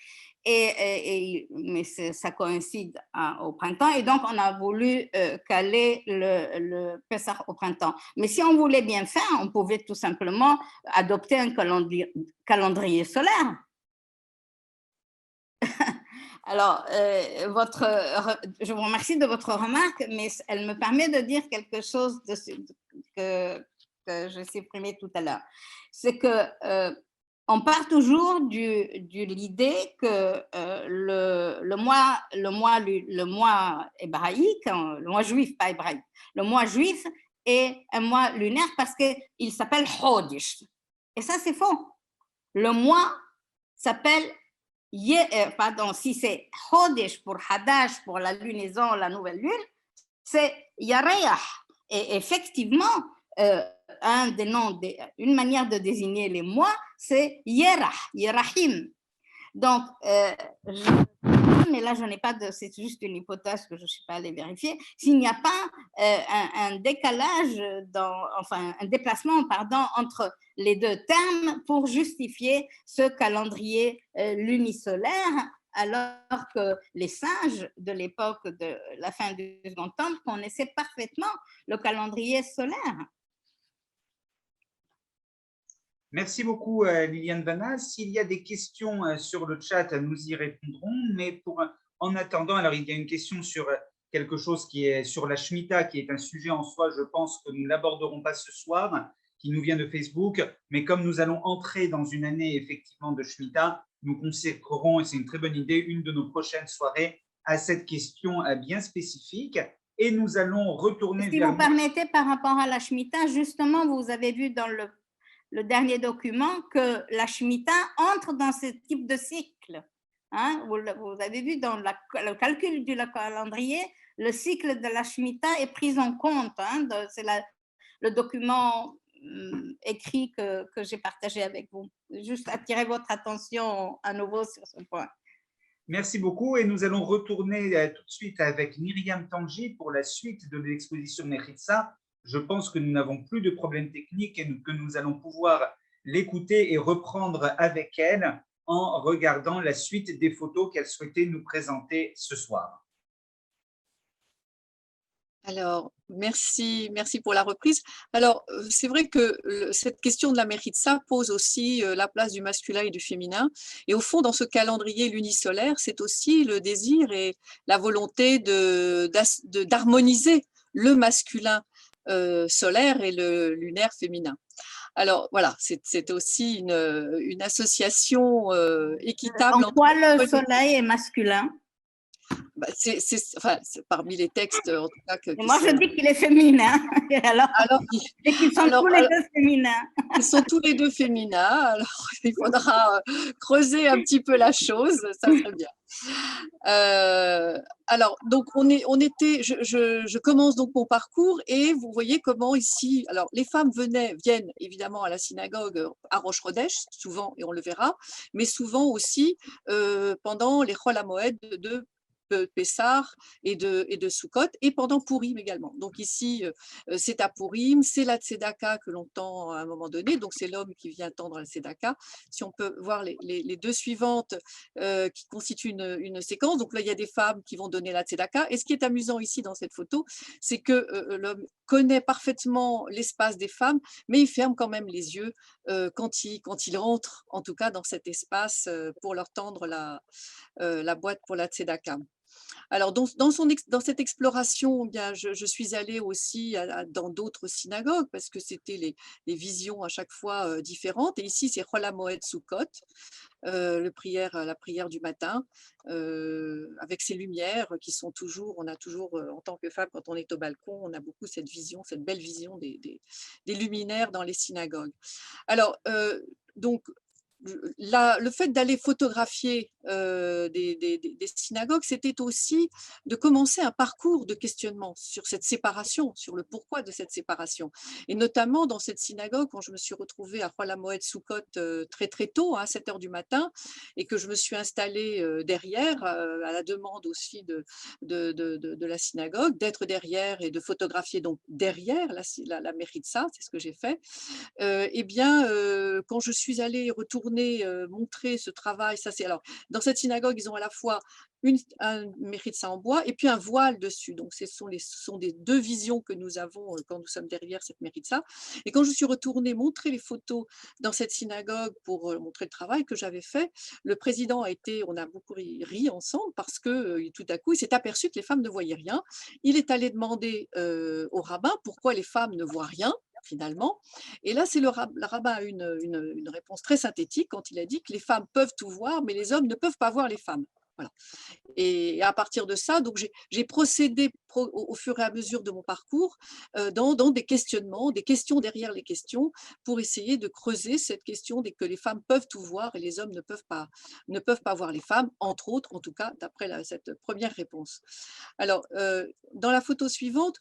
mais ça coïncide au printemps. Et donc, on a voulu caler le Pessah au printemps. Mais si on voulait bien faire, on pouvait tout simplement adopter un calendrier solaire. Alors, je vous remercie de votre remarque, mais elle me permet de dire quelque chose que j'ai supprimé tout à l'heure. C'est que on part toujours de l'idée que le mois hébraïque, le mois juif, pas hébraïque, le mois juif est un mois lunaire parce qu'il s'appelle Chodesh. Et ça, c'est faux. Le mois s'appelle pardon, si c'est Chodesh pour Hadash, pour la lunaison, la nouvelle lune, c'est Yareach. Et effectivement, une manière de désigner les mois, c'est Yerah, Yerahim. Donc, mais là, je n'ai pas c'est juste une hypothèse que je ne suis pas allée vérifier. S'il n'y a pas un décalage, un déplacement, pardon, entre les deux termes pour justifier ce calendrier lunisolaire, alors que les sages de l'époque de la fin du Second Temple connaissaient parfaitement le calendrier solaire. Merci beaucoup, Liliane Vanna. S'il y a des questions sur le chat, nous y répondrons. Mais en attendant, alors il y a une question sur quelque chose qui est sur la Shemitah, qui est un sujet en soi, je pense que nous n'aborderons pas ce soir, qui nous vient de Facebook. Mais comme nous allons entrer dans une année effectivement de Shemitah, nous consacrerons, et c'est une très bonne idée, une de nos prochaines soirées à cette question bien spécifique. Et nous allons retourner si vous permettez, par rapport à la Shemitah, justement, vous avez vu dans le dernier document que la Shemitah entre dans ce type de cycle. Hein? Vous avez vu dans le calcul du calendrier, le cycle de la Shemitah est pris en compte. Hein? C'est le document écrit que j'ai partagé avec vous. Juste attirer votre attention à nouveau sur ce point. Merci beaucoup et nous allons retourner tout de suite avec Myriam Tanji pour la suite de l'exposition Mechitza. Je pense que nous n'avons plus de problèmes techniques et que nous allons pouvoir l'écouter et reprendre avec elle en regardant la suite des photos qu'elle souhaitait nous présenter ce soir. Alors, merci pour la reprise. Alors, c'est vrai que cette question de la méritza pose aussi la place du masculin et du féminin. Et au fond, dans ce calendrier lunisolaire, c'est aussi le désir et la volonté d'harmoniser le masculin solaire et le lunaire féminin. Alors voilà, c'est aussi une association équitable En quoi le entre soleil est masculin? bah, enfin, parmi les textes en tout cas Et qui moi, je sont dis qu'il est féminin. alors, Et qu'ils sont alors, tous les deux féminins. ils sont tous les deux féminins, alors il faudra creuser un petit peu la chose, ça serait bien. Alors, donc je commence donc mon parcours et vous voyez comment ici, alors les femmes viennent évidemment à la synagogue à Rosh Chodesh, souvent, et on le verra, mais souvent aussi pendant les Chol HaMoed de Pessah et de Sukkot, et pendant Purim également. Donc ici, c'est à Purim, c'est la Tzedaka que l'on tend à un moment donné, donc c'est l'homme qui vient tendre la Tzedaka. Si on peut voir les deux suivantes qui constituent une séquence, donc là il y a des femmes qui vont donner la Tzedaka, et ce qui est amusant ici dans cette photo, c'est que l'homme connaît parfaitement l'espace des femmes, mais il ferme quand même les yeux quand il rentre, en tout cas dans cet espace pour leur tendre la boîte pour la Tzedaka. Alors, dans cette exploration, eh bien, je suis allée aussi dans d'autres synagogues parce que c'était les visions à chaque fois différentes. Et ici, c'est Chol HaMoed Sukkot, la prière du matin, avec ces lumières qui sont toujours, on a toujours, en tant que femme, quand on est au balcon, on a beaucoup cette vision, cette belle vision des luminaires dans les synagogues. Alors, donc, le fait d'aller photographier des synagogues, c'était aussi de commencer un parcours de questionnement sur cette séparation, sur le pourquoi de cette séparation. Et notamment dans cette synagogue, quand je me suis retrouvée à Chol HaMoed Sukkot très très tôt, à 7 heures du matin, et que je me suis installée derrière, à la demande aussi de la synagogue, d'être derrière et de photographier donc derrière la méritza, c'est ce que j'ai fait. Eh bien, quand je suis allée retourner montrer ce travail, ça c'est alors dans cette synagogue, ils ont à la fois un méritza en bois et puis un voile dessus. Donc, ce sont des deux visions que nous avons quand nous sommes derrière cette méritza. Et quand je suis retournée montrer les photos dans cette synagogue pour montrer le travail que j'avais fait, le président on a beaucoup ri ensemble parce que tout à coup, il s'est aperçu que les femmes ne voyaient rien. Il est allé demander au rabbin pourquoi les femmes ne voient rien finalement. Et là, le rabbin a une réponse très synthétique quand il a dit que les femmes peuvent tout voir, mais les hommes ne peuvent pas voir les femmes. Voilà. Et à partir de ça, donc j'ai procédé au fur et à mesure de mon parcours dans des questionnements, des questions derrière les questions, pour essayer de creuser cette question que les femmes peuvent tout voir et les hommes ne peuvent pas voir les femmes, entre autres, en tout cas, d'après cette première réponse. Alors, dans la photo suivante,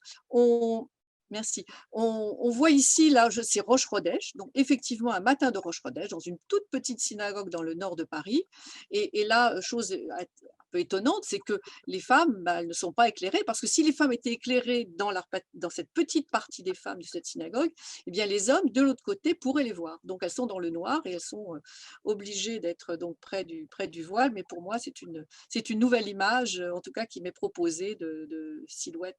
merci. On voit ici, là, c'est Rosh Chodesh, donc effectivement un matin de Rosh Chodesh, dans une toute petite synagogue dans le nord de Paris. Et là, chose un peu étonnante, c'est que les femmes, bah, elles ne sont pas éclairées, parce que si les femmes étaient éclairées dans cette petite partie des femmes de cette synagogue, eh bien les hommes, de l'autre côté, pourraient les voir. Donc elles sont dans le noir et elles sont obligées d'être donc près du voile. Mais pour moi, c'est une nouvelle image, en tout cas, qui m'est proposée de silhouette.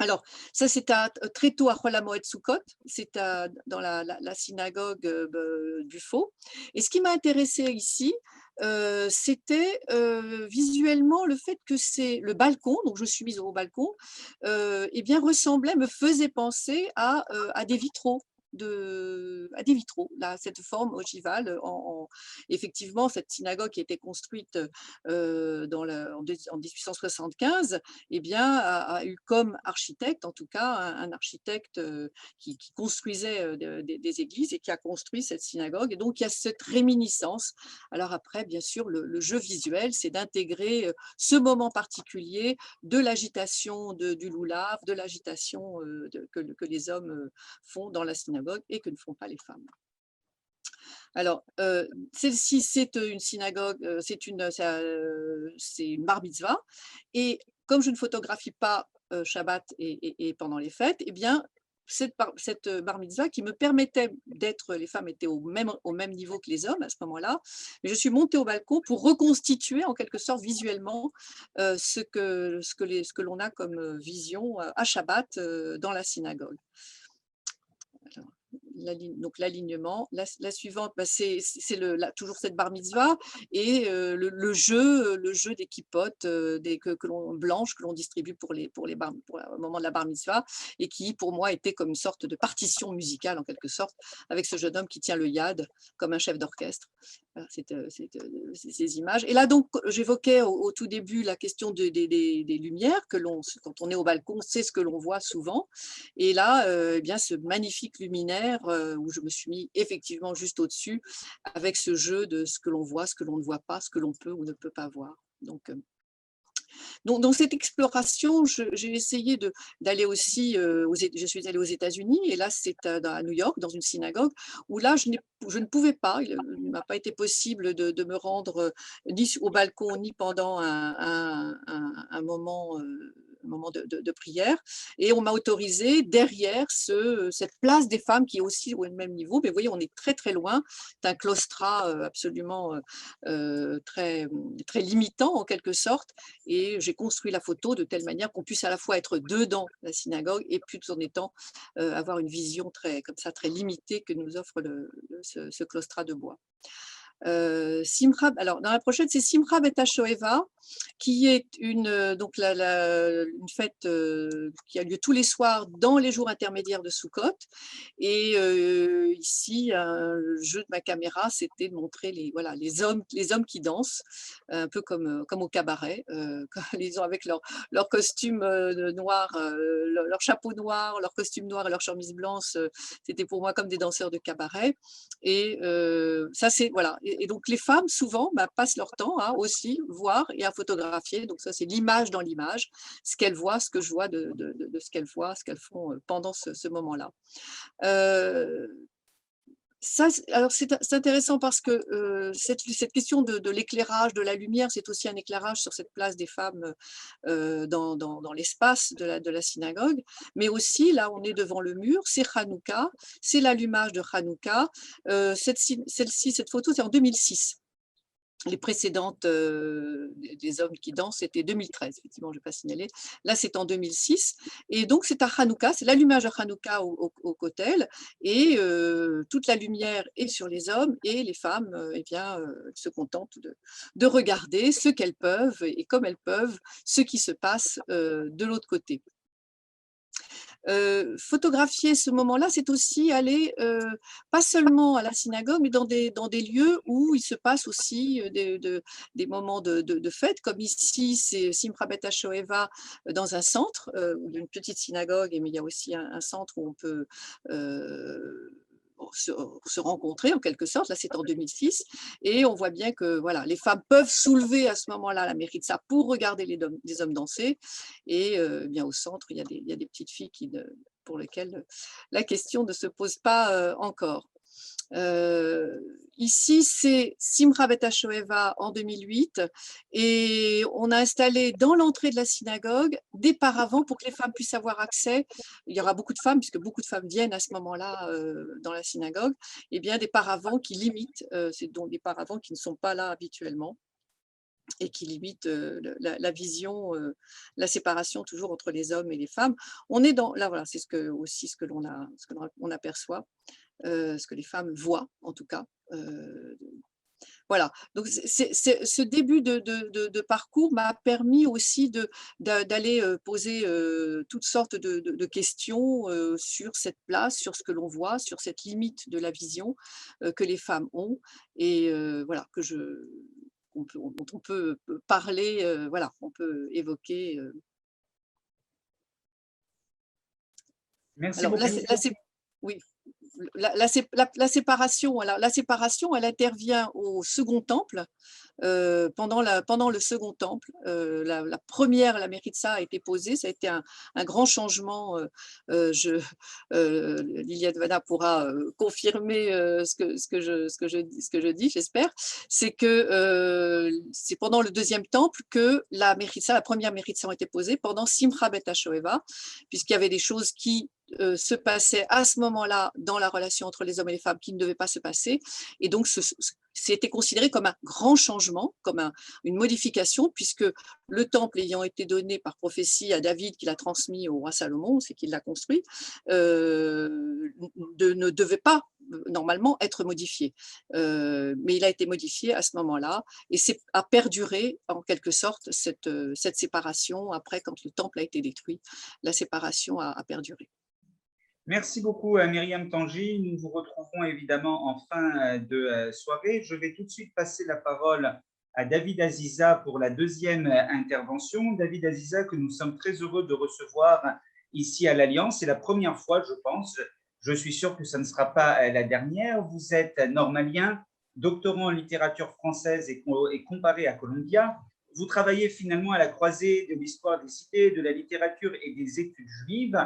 Alors, ça, c'est très tôt à Chol HaMoed Sukkot, c'est dans la synagogue du Faux. Et ce qui m'a intéressée ici, c'était visuellement le fait que c'est le balcon, donc je suis mise au balcon, eh bien, me faisait penser à des vitraux. À des vitraux, là, cette forme ogivale. Effectivement, cette synagogue qui a été construite en 1875, eh bien, a eu comme architecte, en tout cas, un architecte qui construisait des églises et qui a construit cette synagogue. Et donc, il y a cette réminiscence. Alors après, bien sûr, le jeu visuel, c'est d'intégrer ce moment particulier de l'agitation du loulav, de l'agitation que les hommes font dans la synagogue et que ne font pas les femmes. Alors, celle-ci, c'est une synagogue, c'est une bar mitzvah. Et comme je ne photographie pas Shabbat et pendant les fêtes, eh bien, cette bar mitzvah qui me permettait d'être, les femmes étaient au même niveau que les hommes à ce moment-là, mais je suis montée au balcon pour reconstituer en quelque sorte visuellement ce que l'on a comme vision à Shabbat dans la synagogue. Alors, donc l'alignement, la suivante, bah, c'est toujours cette bar mitzvah et le jeu des kippotes blanches que l'on distribue pour au moment de la bar mitzvah et qui pour moi était comme une sorte de partition musicale en quelque sorte avec ce jeune homme qui tient le yad comme un chef d'orchestre. Voilà, ces images. Et là donc j'évoquais au tout début la question des lumières quand on est au balcon, c'est ce que l'on voit souvent. Et là, eh bien, ce magnifique luminaire où je me suis mis effectivement juste au-dessus avec ce jeu de ce que l'on voit, ce que l'on ne voit pas, ce que l'on peut ou ne peut pas voir. Donc, dans cette exploration, j'ai essayé d'aller aussi, je suis allée aux États-Unis et là c'est à New York, dans une synagogue, où là je ne pouvais pas, il ne m'a pas été possible de me rendre ni au balcon, ni pendant un moment de prière. Et on m'a autorisé derrière cette place des femmes qui est aussi au même niveau. Mais vous voyez, on est très très loin. C'est un claustrat absolument très, très limitant en quelque sorte. Et j'ai construit la photo de telle manière qu'on puisse à la fois être dedans la synagogue et puis tout en étant avoir une vision comme ça, très limitée que nous offre ce claustrat de bois. Alors dans la prochaine, c'est Simcha Bet HaShoeva, qui est une fête qui a lieu tous les soirs dans les jours intermédiaires de Sukkot. Et ici, le jeu de ma caméra, c'était de montrer les hommes qui dansent, un peu comme au cabaret, avec leur costume noir, leur chapeau noir, leur costume noir et leur chemise blanche. C'était pour moi comme des danseurs de cabaret. Et ça, c'est voilà. Et donc les femmes souvent passent leur temps à aussi voir et à photographier. Donc ça, c'est l'image dans l'image, ce qu'elles voient, ce que je vois de ce qu'elles voient, ce qu'elles font pendant ce moment-là. Alors c'est intéressant parce que cette question de l'éclairage, de la lumière, c'est aussi un éclairage sur cette place des femmes dans l'espace de la synagogue. Mais aussi, là, on est devant le mur, c'est Hanouka, c'est l'allumage de Hanouka. Cette photo, c'est en 2006. Les précédentes des hommes qui dansent, c'était 2013, effectivement, je n'ai pas signalé. Là, c'est en 2006. Et donc, c'est à Hanouka, c'est l'allumage de Hanouka au Kotel. Et toute la lumière est sur les hommes et les femmes se contentent de regarder ce qu'elles peuvent et comme elles peuvent ce qui se passe de l'autre côté. Photographier ce moment-là, c'est aussi aller pas seulement à la synagogue, mais dans des lieux où il se passe aussi des moments de fête, comme ici, c'est Simcha Bet HaShoeva dans un centre, une petite synagogue, mais il y a aussi un centre où on peut se rencontrer en quelque sorte. Là, c'est en 2006 et on voit bien que voilà, les femmes peuvent soulever à ce moment-là la méritza pour regarder les hommes danser et bien au centre, il y a des petites filles pour lesquelles la question ne se pose pas encore. Ici, c'est Simcha Bet HaShoeva en 2008 et on a installé dans l'entrée de la synagogue des paravents pour que les femmes puissent avoir accès. Il y aura beaucoup de femmes, puisque beaucoup de femmes viennent à ce moment-là dans la synagogue, et bien des paravents qui limitent, c'est donc des paravents qui ne sont pas là habituellement et qui limitent la vision, la séparation toujours entre les hommes et les femmes. On est là, voilà, c'est ce que l'on aperçoit. Ce que les femmes voient en tout cas. Voilà, donc ce début de parcours m'a permis aussi d'aller poser toutes sortes de questions sur cette place, sur ce que l'on voit, sur cette limite de la vision que les femmes ont et voilà, dont on peut parler, voilà, on peut évoquer. Merci Alors beaucoup. Oui. La séparation, elle intervient au second temple, pendant le Second Temple. La première, la Méritza, a été posée. Ça a été un grand changement. Liliane Vana pourra confirmer ce que je dis, j'espère. C'est que c'est pendant le Deuxième Temple que la première Méritza a été posée pendant Simcha Bet HaShoeva, puisqu'il y avait des choses qui se passaient à ce moment-là dans la relation entre les hommes et les femmes qui ne devaient pas se passer. Et donc, c'était considéré comme un grand changement, comme une modification, puisque le temple ayant été donné par prophétie à David, qui l'a transmis au roi Salomon, c'est qu'il l'a construit, ne devait pas normalement être modifié. Mais il a été modifié à ce moment-là et a perduré en quelque sorte cette séparation. Après, quand le temple a été détruit, la séparation a perduré. Merci beaucoup à Myriam Tanji. Nous vous retrouverons évidemment en fin de soirée. Je vais tout de suite passer la parole à David Aziza pour la deuxième intervention. David Aziza, que nous sommes très heureux de recevoir ici à l'Alliance. C'est la première fois, je pense. Je suis sûr que ça ne sera pas la dernière. Vous êtes normalien, doctorant en littérature française et comparé à Columbia. Vous travaillez finalement à la croisée de l'histoire des idées, de la littérature et des études juives.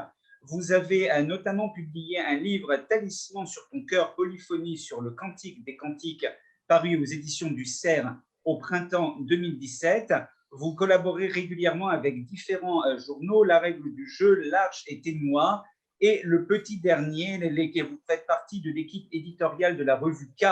Vous avez notamment publié un livre « Talisman sur ton cœur, polyphonie sur le cantique des cantiques » paru aux éditions du CERF au printemps 2017. Vous collaborez régulièrement avec différents journaux, La Règle du jeu, L'Arche et Témoin, et Le Petit Dernier. Vous faites partie de l'équipe éditoriale de la revue K,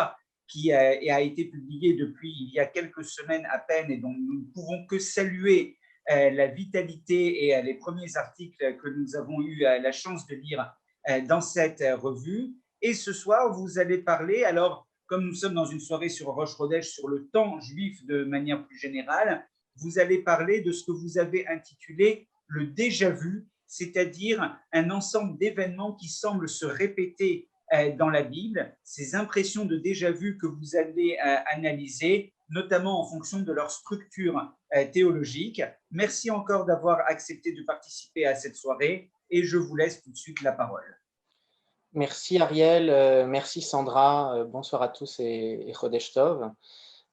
qui a été publiée depuis il y a quelques semaines à peine et dont nous ne pouvons que saluer la vitalité et les premiers articles que nous avons eu la chance de lire dans cette revue. Et ce soir, vous allez parler, alors comme nous sommes dans une soirée sur Rosh Chodesh, sur le temps juif de manière plus générale, vous allez parler de ce que vous avez intitulé le déjà-vu, c'est-à-dire un ensemble d'événements qui semblent se répéter dans la Bible, ces impressions de déjà-vu que vous allez analyser, notamment en fonction de leur structure théologique. Merci encore d'avoir accepté de participer à cette soirée et je vous laisse tout de suite la parole. Merci Ariel, merci Sandra, bonsoir à tous et Chodesh Tov,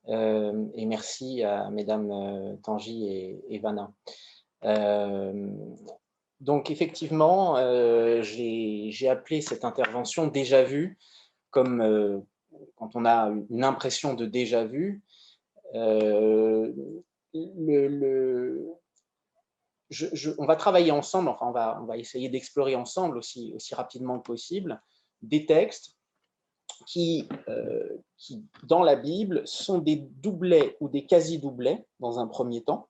et merci à mesdames Tanji et Vana. Donc effectivement, j'ai appelé cette intervention déjà vue, comme quand on a une impression de déjà vu. On va travailler ensemble, enfin on va essayer d'explorer ensemble aussi rapidement que possible des textes qui, dans la Bible, sont des doublets ou des quasi-doublets dans un premier temps,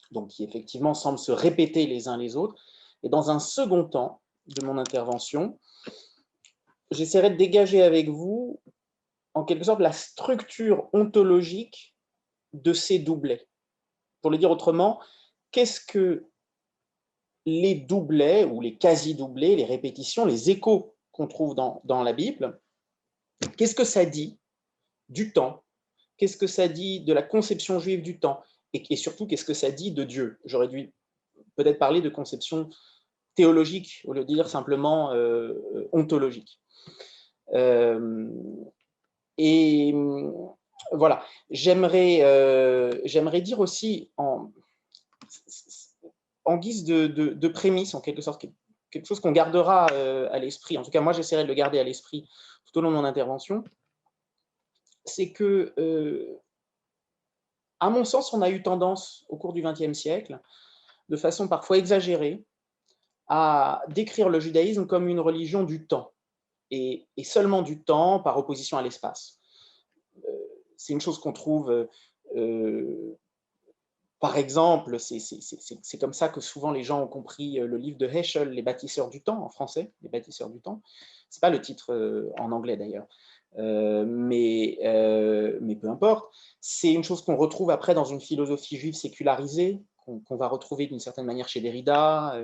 donc qui effectivement semblent se répéter les uns les autres. Et dans un second temps de mon intervention, j'essaierai de dégager avec vous, en quelque sorte, la structure ontologique de ces doublets. Pour le dire autrement, qu'est-ce que les doublets ou les quasi-doublets, les répétitions, les échos qu'on trouve dans la Bible, qu'est-ce que ça dit du temps? Qu'est-ce que ça dit de la conception juive du temps? Et surtout, qu'est-ce que ça dit de Dieu? J'aurais dû peut-être parler de conception théologique au lieu de dire simplement ontologique. Et voilà, j'aimerais dire aussi en guise de prémisse, en quelque sorte, quelque chose qu'on gardera à l'esprit, en tout cas moi j'essaierai de le garder à l'esprit tout au long de mon intervention, c'est que, à mon sens, on a eu tendance au cours du XXe siècle, de façon parfois exagérée, à décrire le judaïsme comme une religion du temps, et seulement du temps par opposition à l'espace. C'est une chose qu'on trouve, par exemple, c'est comme ça que souvent les gens ont compris le livre de Heschel, Les bâtisseurs du temps, en français, Les bâtisseurs du temps. Ce n'est pas le titre en anglais d'ailleurs, mais peu importe. C'est une chose qu'on retrouve après dans une philosophie juive sécularisée, qu'on va retrouver d'une certaine manière chez Derrida.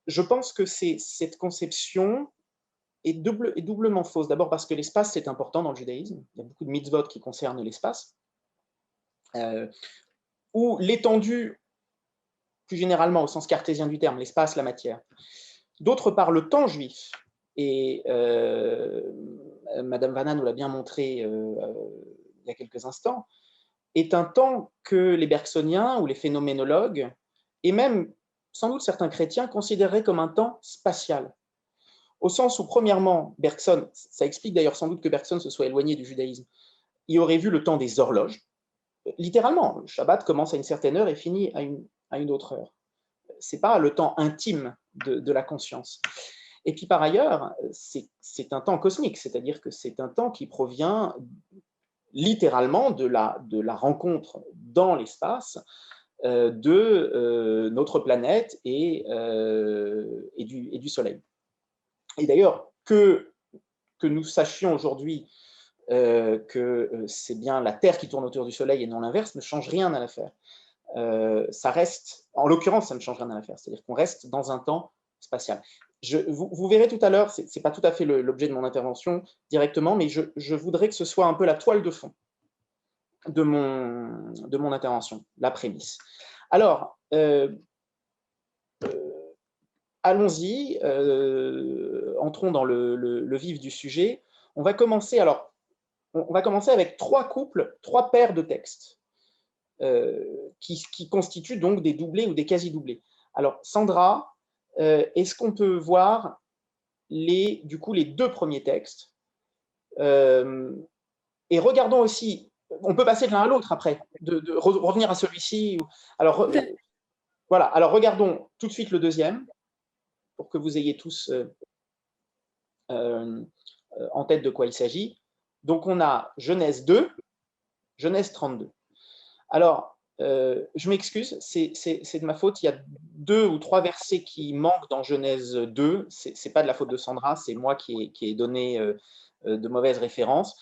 Je pense que cette conception est doublement fausse. D'abord parce que l'espace, c'est important dans le judaïsme. Il y a beaucoup de mitzvot qui concernent l'espace. Ou l'étendue, plus généralement au sens cartésien du terme, l'espace, la matière. D'autre part, le temps juif, et Madame Vana nous l'a bien montré il y a quelques instants, est un temps que les bergsoniens ou les phénoménologues, et même sans doute certains chrétiens, considéreraient comme un temps spatial. Au sens où, premièrement, Bergson, ça explique d'ailleurs sans doute que Bergson se soit éloigné du judaïsme, il aurait vu le temps des horloges. Littéralement, le Shabbat commence à une certaine heure et finit à une autre heure. Ce n'est pas le temps intime de la conscience. Et puis par ailleurs, c'est un temps cosmique, c'est-à-dire que c'est un temps qui provient littéralement de la rencontre dans l'espace de notre planète et du Soleil. Et d'ailleurs, que nous sachions aujourd'hui que c'est bien la Terre qui tourne autour du Soleil et non l'inverse, ne change rien à l'affaire. Ça reste, en l'occurrence, ça ne change rien à l'affaire, c'est-à-dire qu'on reste dans un temps spatial. Vous verrez tout à l'heure, ce n'est pas tout à fait l'objet de mon intervention directement, mais je voudrais que ce soit un peu la toile de fond de mon intervention, la prémisse. Alors, allons-y, entrons dans le vif du sujet. On va commencer avec trois paires de textes qui constituent donc des doublés ou des quasi-doublés. Alors, Sandra, est-ce qu'on peut voir les deux premiers textes et regardons aussi, on peut passer de l'un à l'autre après, de revenir à celui-ci. Alors, voilà, alors regardons tout de suite le deuxième, pour que vous ayez tous en tête de quoi il s'agit. Donc, on a Genèse 2, Genèse 32. Alors, je m'excuse, c'est de ma faute, il y a 2 ou 3 versets qui manquent dans Genèse 2, ce n'est pas de la faute de Sandra, c'est moi qui ai donné de mauvaises références.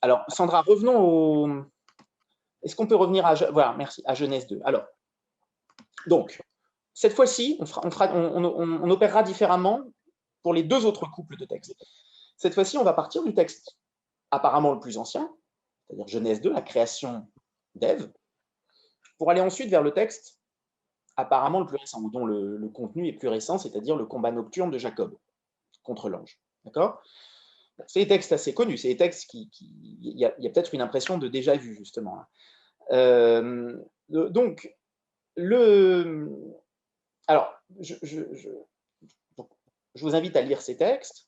Alors, Sandra, revenons au... Est-ce qu'on peut revenir voilà, merci, à Genèse 2. Alors, donc, cette fois-ci, on opérera différemment pour les 2 autres couples de textes. Cette fois-ci, on va partir du texte apparemment le plus ancien, c'est-à-dire Genèse 2, la création d'Ève, pour aller ensuite vers le texte apparemment le plus récent, dont le contenu est plus récent, c'est-à-dire le combat nocturne de Jacob contre l'ange. D'accord ? C'est des textes assez connus, c'est des textes il y a peut-être une impression de déjà vu, justement. Donc, alors, je vous invite à lire ces textes.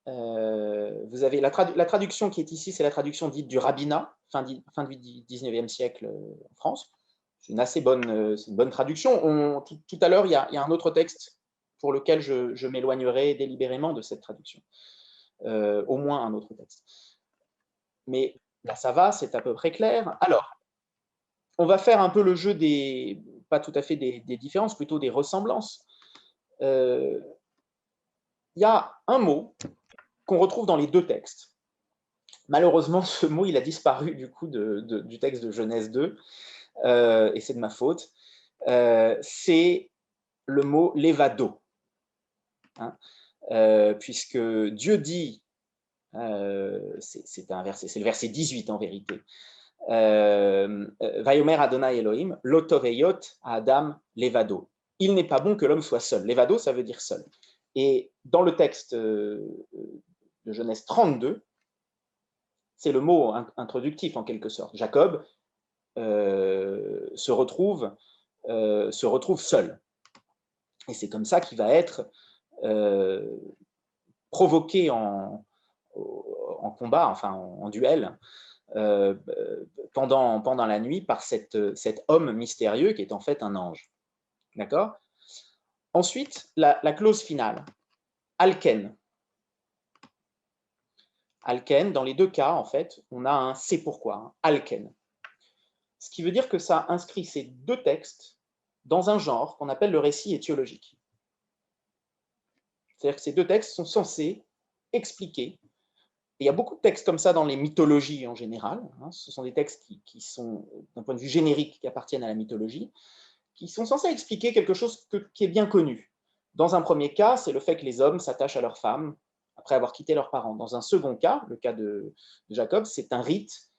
Vous avez la traduction qui est ici, c'est la traduction dite du rabbinat, fin du 19e siècle en France. C'est une bonne traduction. Tout à l'heure, il y a un autre texte pour lequel je m'éloignerai délibérément de cette traduction. Au moins un autre texte. Mais là, ça va, c'est à peu près clair. Alors, on va faire un peu le jeu pas tout à fait des différences, plutôt des ressemblances. Il y a un mot qu'on retrouve dans les 2 textes. Malheureusement, ce mot, il a disparu du coup du texte de Genèse 2, et c'est de ma faute. C'est le mot « levado ». Hein, puisque Dieu dit, c'est le verset 18 en vérité, Vayomer Adonai Elohim, lotoveyot Adam levado. Il n'est pas bon que l'homme soit seul. Levado, ça veut dire seul. Et dans le texte de Genèse 32, c'est le mot introductif en quelque sorte. Jacob se retrouve seul. Et c'est comme ça qu'il va être provoqué en combat, enfin en duel, pendant la nuit par cet homme mystérieux qui est en fait un ange. D'accord ? Ensuite, la clause finale, alken. Alken, dans les 2 cas, en fait, on a un c'est pourquoi, hein, alken. Ce qui veut dire que ça inscrit ces 2 textes dans un genre qu'on appelle le récit étiologique. C'est-à-dire que ces 2 textes sont censés expliquer. Et il y a beaucoup de textes comme ça dans les mythologies en général. Hein, ce sont des textes qui sont, d'un point de vue générique, qui appartiennent à la mythologie, qui sont censés expliquer quelque chose qui est bien connu. Dans un premier cas, c'est le fait que les hommes s'attachent à leurs femmes après avoir quitté leurs parents. Dans un second cas, le cas de Jacob, c'est un rite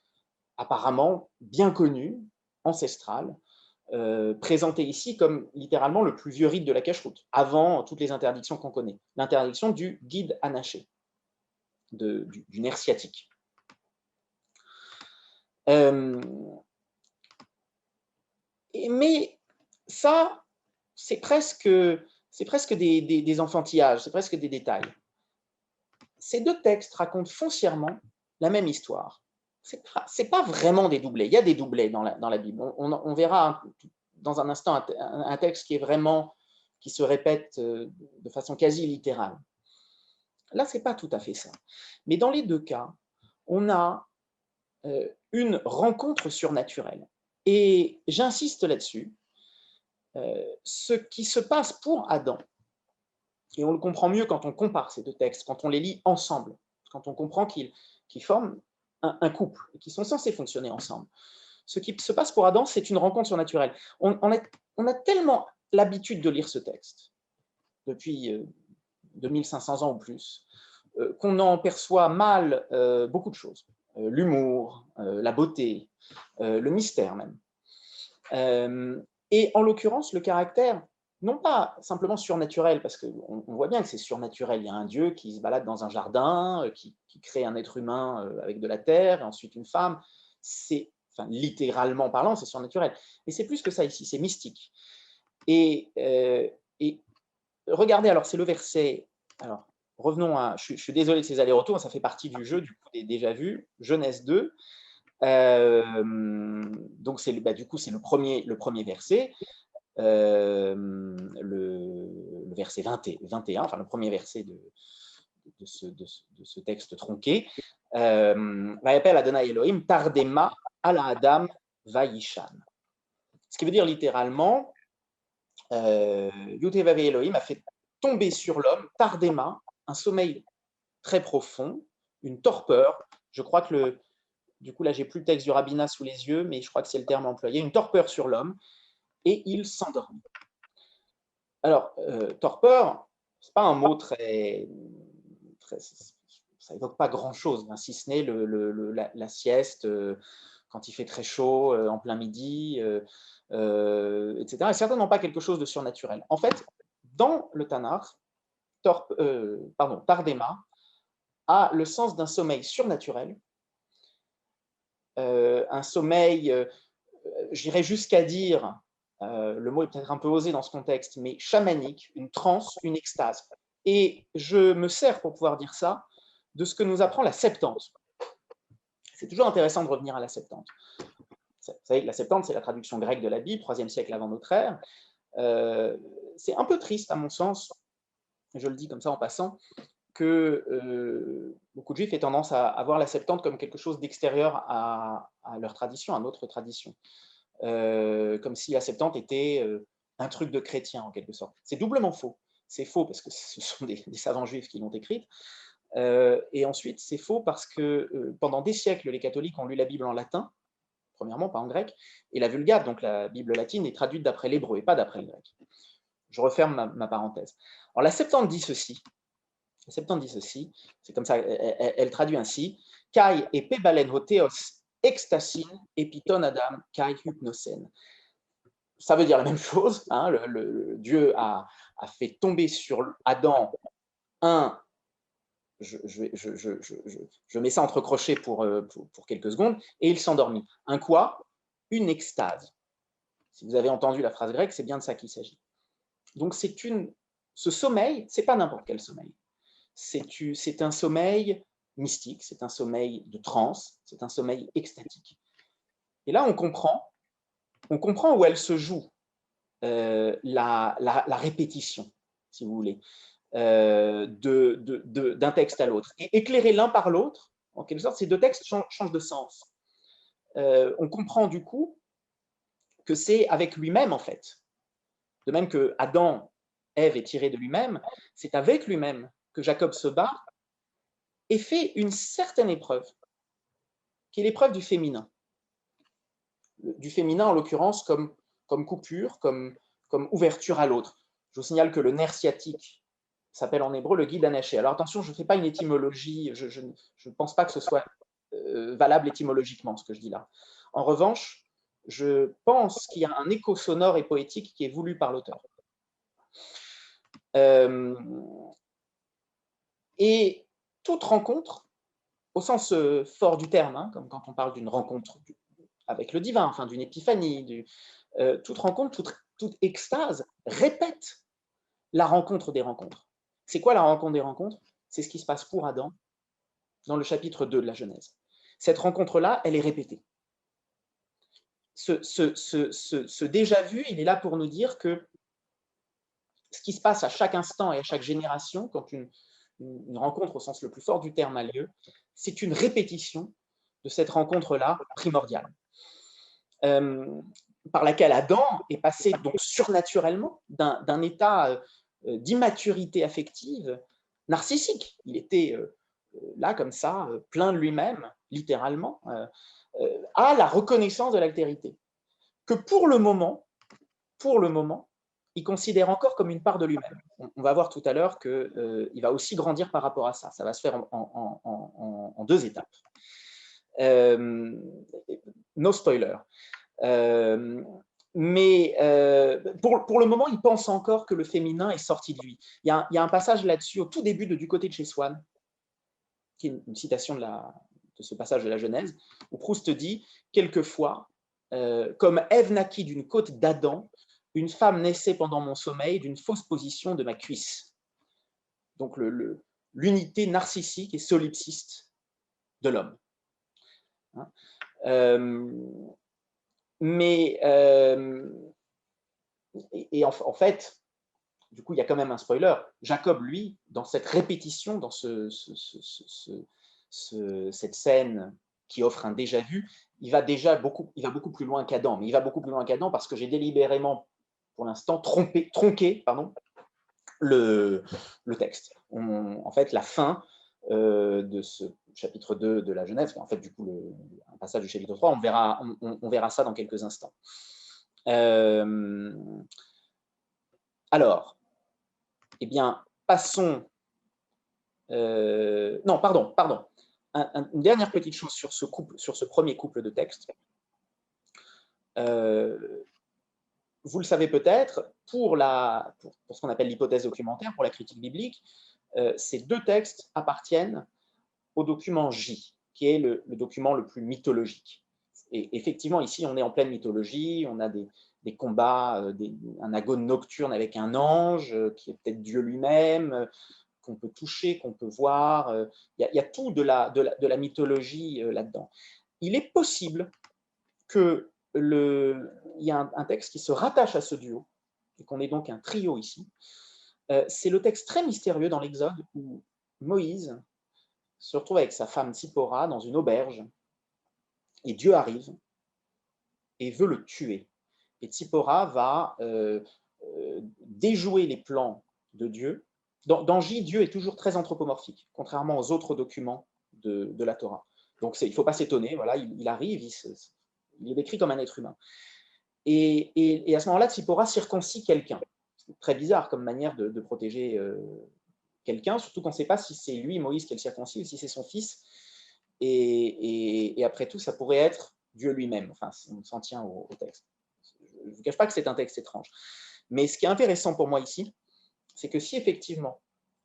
apparemment bien connu, ancestral, présenté ici comme littéralement le plus vieux rite de la cacheroute, avant toutes les interdictions qu'on connaît. L'interdiction du guide anaché, du nerf sciatique. Mais ça, c'est presque des enfantillages, c'est presque des détails. Ces deux textes racontent foncièrement la même histoire. C'est pas vraiment des doublés. Il y a des doublés dans la Bible. On verra dans un instant un texte qui se répète de façon quasi littérale. Là, c'est pas tout à fait ça. Mais dans les deux cas, on a une rencontre surnaturelle. Et j'insiste là-dessus. Ce qui se passe pour Adam, et on le comprend mieux quand on compare ces deux textes, quand on les lit ensemble, quand on comprend qu'ils forment un couple, et qu'ils sont censés fonctionner ensemble. Ce qui se passe pour Adam, c'est une rencontre surnaturelle. On a tellement l'habitude de lire ce texte, depuis 2500 ans ou plus, qu'on en perçoit mal beaucoup de choses. L'humour, la beauté, le mystère même. Et en l'occurrence, le caractère, non pas simplement surnaturel, parce qu'on voit bien que c'est surnaturel. Il y a un Dieu qui se balade dans un jardin, qui crée un être humain avec de la terre, et ensuite une femme. Enfin, littéralement parlant, c'est surnaturel. Mais c'est plus que ça ici, c'est mystique. Et regardez, alors c'est le verset... Alors, revenons à... Je suis désolé de ces allers-retours, ça fait partie du jeu, du coup, des déjà vus. Genèse 2. Donc, du coup, c'est le premier verset. Le verset 21, enfin le premier verset de ce texte tronqué, Vayapel Adonai Elohim tardema ala Adam vayishan. Ce qui veut dire littéralement, Yutevav Elohim a fait tomber sur l'homme tardema, un sommeil très profond, une torpeur. Je crois que du coup là j'ai plus le texte du rabbinat sous les yeux, mais je crois que c'est le terme employé, une torpeur sur l'homme. Et il s'endormit. Alors, torpeur, ce n'est pas un mot très ça évoque pas grand-chose, hein, si ce n'est la sieste quand il fait très chaud, en plein midi, etc. Et certainement pas quelque chose de surnaturel. En fait, dans le Tanakh, Tardema a le sens d'un sommeil surnaturel, un sommeil, j'irais jusqu'à dire, le mot est peut-être un peu osé dans ce contexte, mais chamanique, une transe, une extase. Et je me sers pour pouvoir dire ça de ce que nous apprend la Septante. C'est toujours intéressant de revenir à la Septante. Vous savez, la Septante, c'est la traduction grecque de la Bible, 3e siècle avant notre ère. C'est un peu triste, à mon sens, je le dis comme ça en passant, que beaucoup de Juifs aient tendance à voir la Septante comme quelque chose d'extérieur à leur tradition, à notre tradition. Comme si la Septante était un truc de chrétien, en quelque sorte. C'est doublement faux. C'est faux parce que ce sont des savants juifs qui l'ont écrite. Et ensuite, c'est faux parce que pendant des siècles, les catholiques ont lu la Bible en latin, premièrement, pas en grec, et la Vulgate, donc la Bible latine, est traduite d'après l'hébreu et pas d'après le grec. Je referme ma parenthèse. Alors, la Septante dit ceci. C'est comme ça, elle traduit ainsi: Kai et pebalen hoteos extasin epiton adam kai hypnosen. Ça veut dire la même chose. Hein, Dieu a fait tomber sur Adam je mets ça entre crochets pour quelques secondes, et il s'endormit. Un quoi? Une extase. Si vous avez entendu la phrase grecque, c'est bien de ça qu'il s'agit. Donc ce sommeil, c'est pas n'importe quel sommeil. C'est un sommeil mystique, c'est un sommeil de transe, c'est un sommeil extatique. Et là, on comprend où elle se joue la répétition, si vous voulez, d'un texte à l'autre. Et éclairés l'un par l'autre, en quelque sorte, ces deux textes changent de sens. On comprend du coup que c'est avec lui-même, en fait. De même que Adam, Ève est tiré de lui-même, c'est avec lui-même que Jacob se bat et fait une certaine épreuve, qui est l'épreuve du féminin. Du féminin, en l'occurrence, comme coupure, comme ouverture à l'autre. Je vous signale que le nerf sciatique s'appelle en hébreu le guide anaché. Alors attention, je ne fais pas une étymologie, je ne pense pas que ce soit valable étymologiquement, ce que je dis là. En revanche, je pense qu'il y a un écho sonore et poétique qui est voulu par l'auteur. Et toute rencontre au sens fort du terme, hein, comme quand on parle d'une rencontre avec le divin, enfin d'une épiphanie, toute rencontre, toute extase répète la rencontre des rencontres. C'est quoi la rencontre des rencontres? C'est ce qui se passe pour Adam dans le chapitre 2 de la Genèse. Cette rencontre-là, elle est répétée. Ce déjà-vu, il est là pour nous dire que ce qui se passe à chaque instant et à chaque génération, quand une rencontre au sens le plus fort du terme a lieu, c'est une répétition de cette rencontre-là primordiale, par laquelle Adam est passé donc surnaturellement d'un état d'immaturité affective narcissique. Il était là comme ça, plein de lui-même, littéralement, à la reconnaissance de l'altérité, que pour le moment, il considère encore comme une part de lui-même. On va voir tout à l'heure qu'il va aussi grandir par rapport à ça. Ça va se faire en deux étapes. No spoiler. Mais pour le moment, il pense encore que le féminin est sorti de lui. Il y a un passage là-dessus, au tout début Du côté de chez Swann, qui est une citation de ce passage de la Genèse, où Proust dit « Quelquefois, comme Ève naquit d'une côte d'Adam, une femme naissait pendant mon sommeil d'une fausse position de ma cuisse. » Donc l'unité narcissique et solipsiste de l'homme. En fait, du coup, il y a quand même un spoiler. Jacob, lui, dans cette répétition, dans cette scène qui offre un déjà-vu, il va beaucoup plus loin qu'Adam. Mais il va beaucoup plus loin qu'Adam parce que j'ai délibérément, pour l'instant, tronqué le texte. En fait, la fin de ce chapitre 2 de la Genèse, en fait, du coup, un passage du chapitre 3, on verra ça dans quelques instants. Alors, eh bien, passons... non, pardon. Une dernière petite chose sur ce premier couple de textes. Vous le savez peut-être, pour ce qu'on appelle l'hypothèse documentaire, pour la critique biblique, ces deux textes appartiennent au document J, qui est le document le plus mythologique. Et effectivement, ici, on est en pleine mythologie, on a des combats, un agone nocturne avec un ange, qui est peut-être Dieu lui-même, qu'on peut toucher, qu'on peut voir. Il y a tout de la mythologie là-dedans. Il est possible qu'il y ait un texte qui se rattache à ce duo, et qu'on ait donc un trio ici. C'est le texte très mystérieux dans l'Exode où Moïse se retrouve avec sa femme Tzipora dans une auberge, et Dieu arrive et veut le tuer. Et Tzipora va déjouer les plans de Dieu. Dans J, Dieu est toujours très anthropomorphique, contrairement aux autres documents de la Torah. Donc il ne faut pas s'étonner, voilà, il arrive, il est décrit comme un être humain. Et à ce moment-là, Tzipora circoncit quelqu'un. C'est très bizarre comme manière de protéger quelqu'un, surtout qu'on ne sait pas si c'est lui, Moïse, qui le circoncis, ou si c'est son fils. Et après tout, ça pourrait être Dieu lui-même. Enfin, on s'en tient au texte. Je ne vous cache pas que c'est un texte étrange. Mais ce qui est intéressant pour moi ici, c'est que si effectivement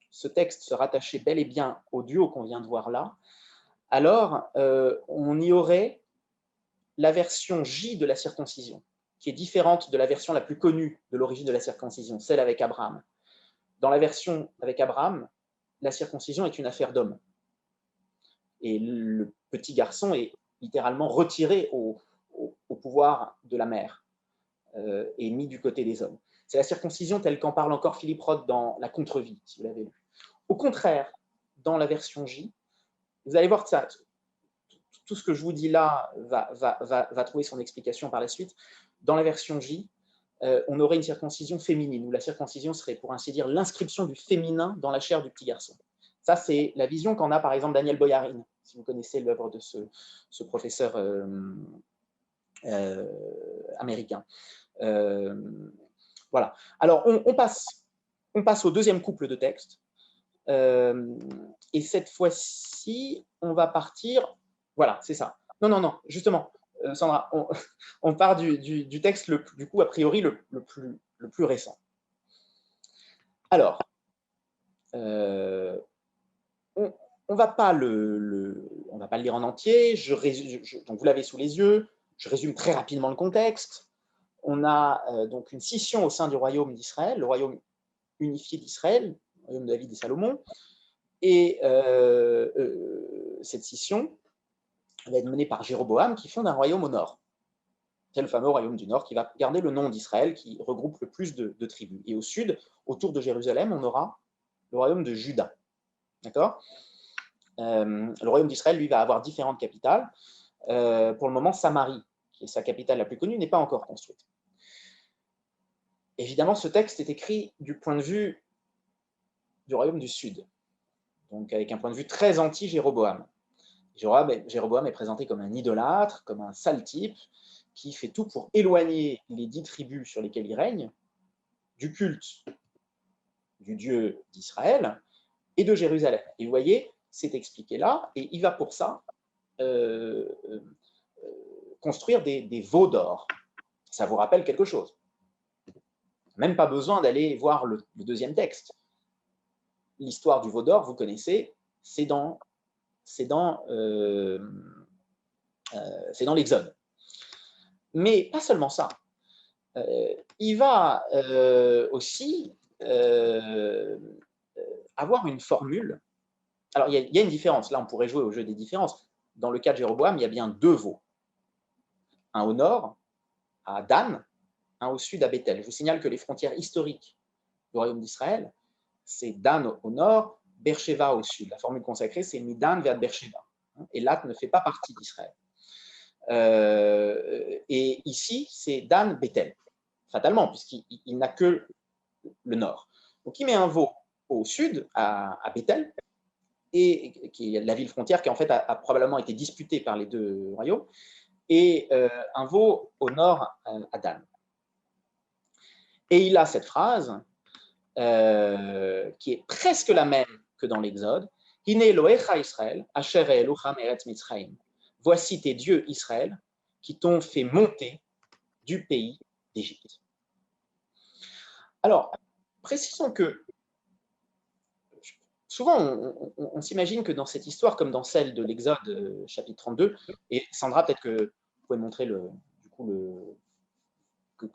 ce texte se rattachait bel et bien au duo qu'on vient de voir là, alors on y aurait la version J de la circoncision, qui est différente de la version la plus connue de l'origine de la circoncision, celle avec Abraham. Dans la version avec Abraham, la circoncision est une affaire d'homme. Et le petit garçon est littéralement retiré au pouvoir de la mère et mis du côté des hommes. C'est la circoncision telle qu'en parle encore Philippe Roth dans La Contre-vie, si vous l'avez lu. Au contraire, dans la version J, vous allez voir que ça, tout ce que je vous dis là va trouver son explication par la suite. Dans la version J, on aurait une circoncision féminine, où la circoncision serait, pour ainsi dire, l'inscription du féminin dans la chair du petit garçon. Ça, c'est la vision qu'en a, par exemple, Daniel Boyarin, si vous connaissez l'œuvre de ce professeur américain. Voilà. Alors, on passe au deuxième couple de textes. Et cette fois-ci, on va partir... Voilà, c'est ça. Non, justement, Sandra, on part du texte, du coup, a priori, le plus récent. Alors, on ne va pas va pas le lire en entier, donc vous l'avez sous les yeux, je résume très rapidement le contexte. On a donc une scission au sein du royaume d'Israël, le royaume unifié d'Israël, le royaume de David et Salomon, et cette scission va être menée par Jéroboam qui fonde un royaume au nord. C'est le fameux royaume du nord qui va garder le nom d'Israël, qui regroupe le plus de tribus. Et au sud, autour de Jérusalem, on aura le royaume de Juda. D'accord ? Le royaume d'Israël, lui, va avoir différentes capitales. Pour le moment, Samarie, qui est sa capitale la plus connue, n'est pas encore construite. Évidemment, ce texte est écrit du point de vue du royaume du sud, donc avec un point de vue très anti-Jéroboam. Jéroboam est présenté comme un idolâtre, comme un sale type, qui fait tout pour éloigner les 10 tribus sur lesquelles il règne du culte du Dieu d'Israël et de Jérusalem. Et vous voyez, c'est expliqué là, et il va pour ça construire des veaux d'or. Ça vous rappelle quelque chose. Même pas besoin d'aller voir le deuxième texte. L'histoire du veau d'or, vous connaissez, c'est dans l'Exode. Mais pas seulement ça. Il va aussi avoir une formule. Alors, il y a une différence. Là, on pourrait jouer au jeu des différences. Dans le cas de Jéroboam, il y a bien 2 veaux. Un au nord, à Dan, un au sud, à Bethel. Je vous signale que les frontières historiques du royaume d'Israël, c'est Dan au nord, Beersheba au sud. La formule consacrée, c'est Midan vers Beersheba. Et Lat ne fait pas partie d'Israël. Et ici, c'est Dan Bethel, fatalement, puisqu'il n'a que le nord. Donc, il met un veau au sud, à Bethel, et qui est la ville frontière qui en fait a probablement été disputée par les 2 royaumes, et un veau au nord, à Dan. Et il a cette phrase qui est presque la même que dans l'Exode. Hine Elohecha Israël, asher elocha meretz Mitzrayim. Voici tes dieux Israël qui t'ont fait monter du pays d'Égypte. Alors, précisons que souvent on s'imagine que dans cette histoire, comme dans celle de l'Exode chapitre 32, et Sandra, peut-être que vous pouvez montrer que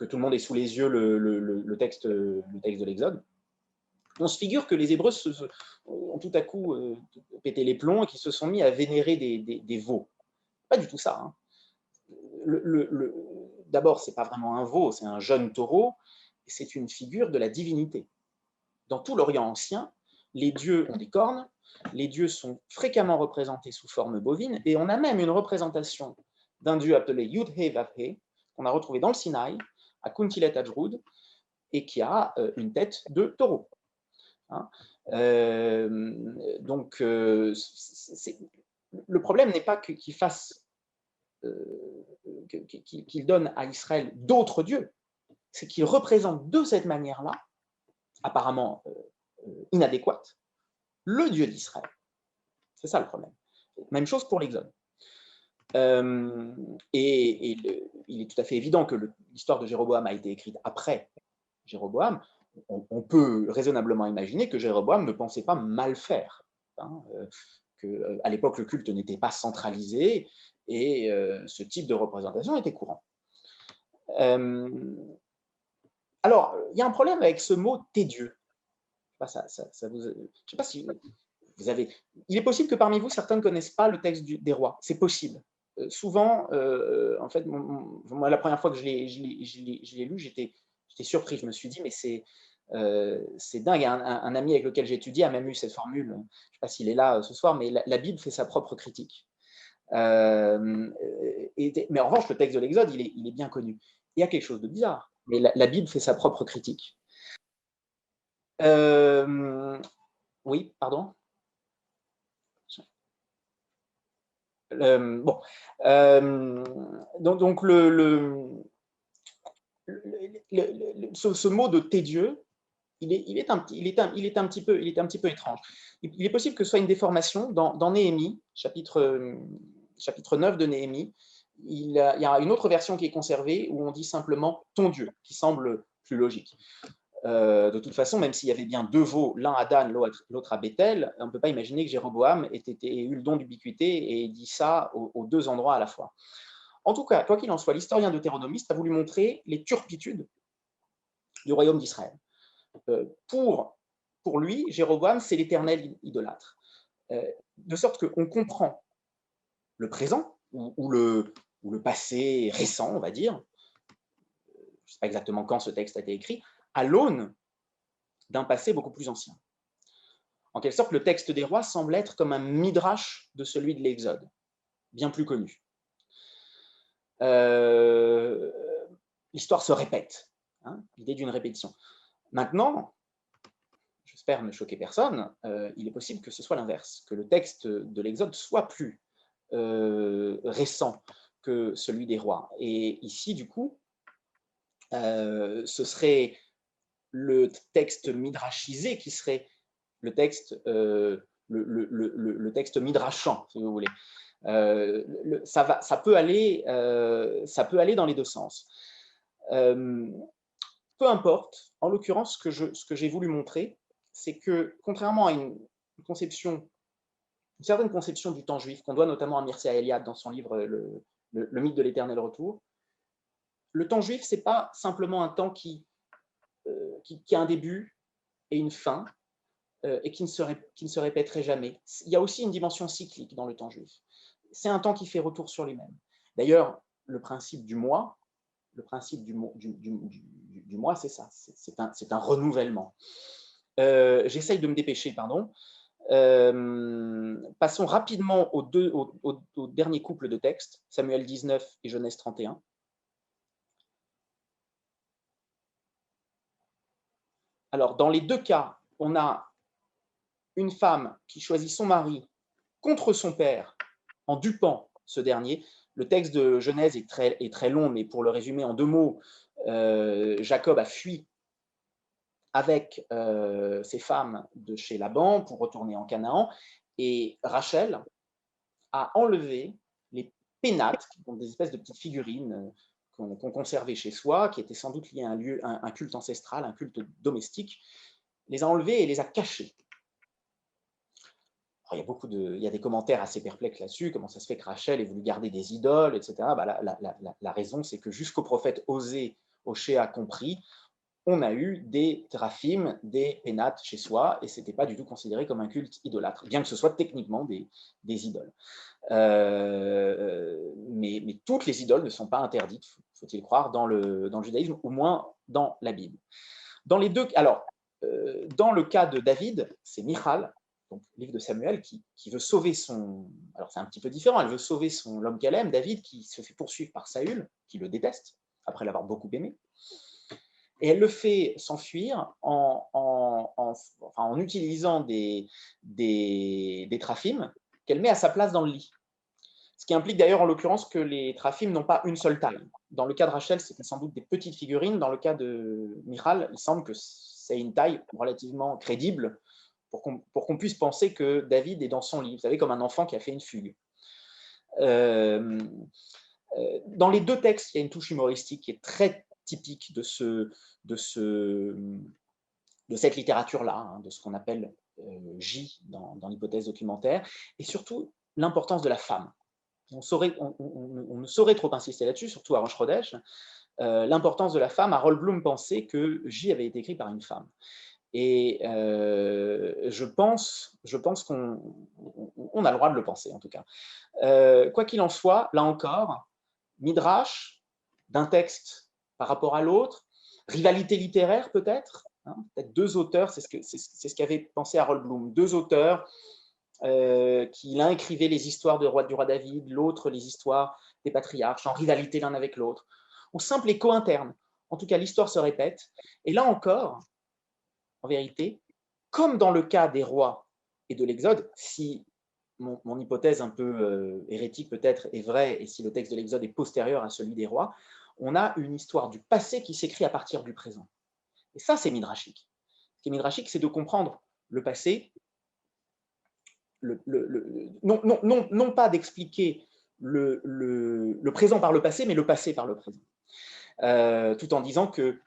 tout le monde ait sous les yeux le texte de l'Exode, on se figure que les Hébreux ont tout à coup pété les plombs et qu'ils se sont mis à vénérer des veaux. Pas du tout ça. Hein. D'abord, ce n'est pas vraiment un veau, c'est un jeune taureau, et c'est une figure de la divinité. Dans tout l'Orient ancien, les dieux ont des cornes, les dieux sont fréquemment représentés sous forme bovine, et on a même une représentation d'un dieu appelé Yud-He Vav-He, qu'on a retrouvé dans le Sinaï, à Kuntilet Ajrud, et qui a une tête de taureau. Hein. Donc, le problème n'est pas qu'il fasse, qu'il donne à Israël d'autres dieux, c'est qu'il représente de cette manière-là, apparemment inadéquate, le Dieu d'Israël. C'est ça le problème. Même chose pour l'Exode. Il est tout à fait évident que l'histoire de Jéroboam a été écrite après Jéroboam. On peut raisonnablement imaginer que Jéroboam ne pensait pas mal faire. Hein, qu'à l'époque, le culte n'était pas centralisé et ce type de représentation était courant. Alors, il y a un problème avec ce mot « tes dieux ». Je ne sais pas si vous avez... Il est possible que parmi vous, certains ne connaissent pas le texte des rois. C'est possible. Souvent, en fait, moi, la première fois que je l'ai lu, j'étais surpris. Je me suis dit, mais c'est dingue. Un ami avec lequel j'ai étudié a même eu cette formule. Je ne sais pas s'il est là ce soir, mais la Bible fait sa propre critique. Mais en revanche, le texte de l'Exode, il est bien connu. Il y a quelque chose de bizarre, mais la Bible fait sa propre critique. Oui, pardon. Bon, donc ce mot de tes dieux, il est un petit peu étrange. Il est possible que ce soit une déformation dans Néhémie, chapitre 9 de Néhémie. Il y a une autre version qui est conservée où on dit simplement ton Dieu, qui semble plus logique. De toute façon, même s'il y avait bien 2 veaux, l'un à Dan, l'autre à Bethel, on ne peut pas imaginer que Jéroboam ait eu le don d'ubiquité et dit ça aux 2 endroits à la fois. En tout cas, quoi qu'il en soit, l'historien deutéronomiste a voulu montrer les turpitudes du royaume d'Israël. Pour lui, Jéroboam, c'est l'éternel idolâtre. De sorte qu'on comprend le présent ou le passé récent, on va dire, je ne sais pas exactement quand ce texte a été écrit, à l'aune d'un passé beaucoup plus ancien. En quelque sorte, le texte des rois semble être comme un midrash de celui de l'Exode, bien plus connu. L'histoire se répète, hein, l'idée d'une répétition. Maintenant, j'espère ne choquer personne, il est possible que ce soit l'inverse, que le texte de l'Exode soit plus récent que celui des rois. Et ici, du coup, ce serait le texte midrashisé qui serait le texte, le texte midrashant, si vous voulez. Ça peut aller dans les 2 sens. Peu importe, en l'occurrence, ce que j'ai voulu montrer, c'est que, contrairement à une certaine conception du temps juif, qu'on doit notamment à Mircea Eliade dans son livre le mythe de l'éternel retour, le temps juif, ce n'est pas simplement un temps qui a un début et une fin, et qui ne se répéterait jamais. Il y a aussi une dimension cyclique dans le temps juif. C'est un temps qui fait retour sur lui-même. D'ailleurs, le principe du mois, c'est ça, c'est un renouvellement. J'essaye de me dépêcher, pardon. Passons rapidement au dernier couple de textes, Samuel 19 et Genèse 31. Alors, dans les 2 cas, on a une femme qui choisit son mari contre son père en dupant ce dernier. Le texte de Genèse est très long, mais pour le résumer en 2 mots, Jacob a fui avec ses femmes de chez Laban pour retourner en Canaan, et Rachel a enlevé les pénates, qui sont des espèces de petites figurines qu'on conservait chez soi, qui étaient sans doute liées à un culte ancestral, un culte domestique, les a enlevées et les a cachées. Alors, il y a des commentaires assez perplexes là-dessus, comment ça se fait que Rachel ait voulu garder des idoles, etc. La raison, c'est que jusqu'au prophète Osée, Hoshea a compris, on a eu des téraphim, des pénates chez soi, et ce n'était pas du tout considéré comme un culte idolâtre, bien que ce soit techniquement des idoles. Mais toutes les idoles ne sont pas interdites, faut-il croire, dans le judaïsme, au moins dans la Bible. Dans le cas de David, c'est Michal, donc livre de Samuel, qui veut sauver son... Alors c'est un petit peu différent, elle veut sauver l'homme qu'elle aime, David, qui se fait poursuivre par Saül, qui le déteste, après l'avoir beaucoup aimé. Et elle le fait s'enfuir en utilisant des téraphim qu'elle met à sa place dans le lit. Ce qui implique d'ailleurs en l'occurrence que les téraphim n'ont pas une seule taille. Dans le cas de Rachel, c'était sans doute des petites figurines. Dans le cas de Michal, il semble que c'est une taille relativement crédible pour qu'on puisse penser que David est dans son lit. Vous savez, comme un enfant qui a fait une fugue. Dans les 2 textes, il y a une touche humoristique qui est très typique de cette littérature-là, hein, de ce qu'on appelle J dans l'hypothèse documentaire, et surtout l'importance de la femme. On ne saurait trop insister là-dessus, surtout à Rosh Chodesh. L'importance de la femme, Harold Bloom pensait que J avait été écrit par une femme. Et je pense qu'on a le droit de le penser, en tout cas. Quoi qu'il en soit, là encore, midrash d'un texte par rapport à l'autre, rivalité littéraire peut-être, hein, peut-être 2 auteurs, c'est ce qu'avait pensé Harold Bloom, 2 auteurs qui l'un écrivait les histoires du roi David, l'autre les histoires des patriarches, en rivalité l'un avec l'autre, ou simple écho interne. En tout cas, l'histoire se répète. Et là encore, en vérité, comme dans le cas des rois et de l'Exode, si mon hypothèse un peu hérétique peut-être est vraie, et si le texte de l'Exode est postérieur à celui des rois, on a une histoire du passé qui s'écrit à partir du présent. Et ça, c'est midrashique. Ce qui est midrashique, c'est de comprendre le passé, non pas d'expliquer le présent par le passé, mais le passé par le présent. Tout en disant que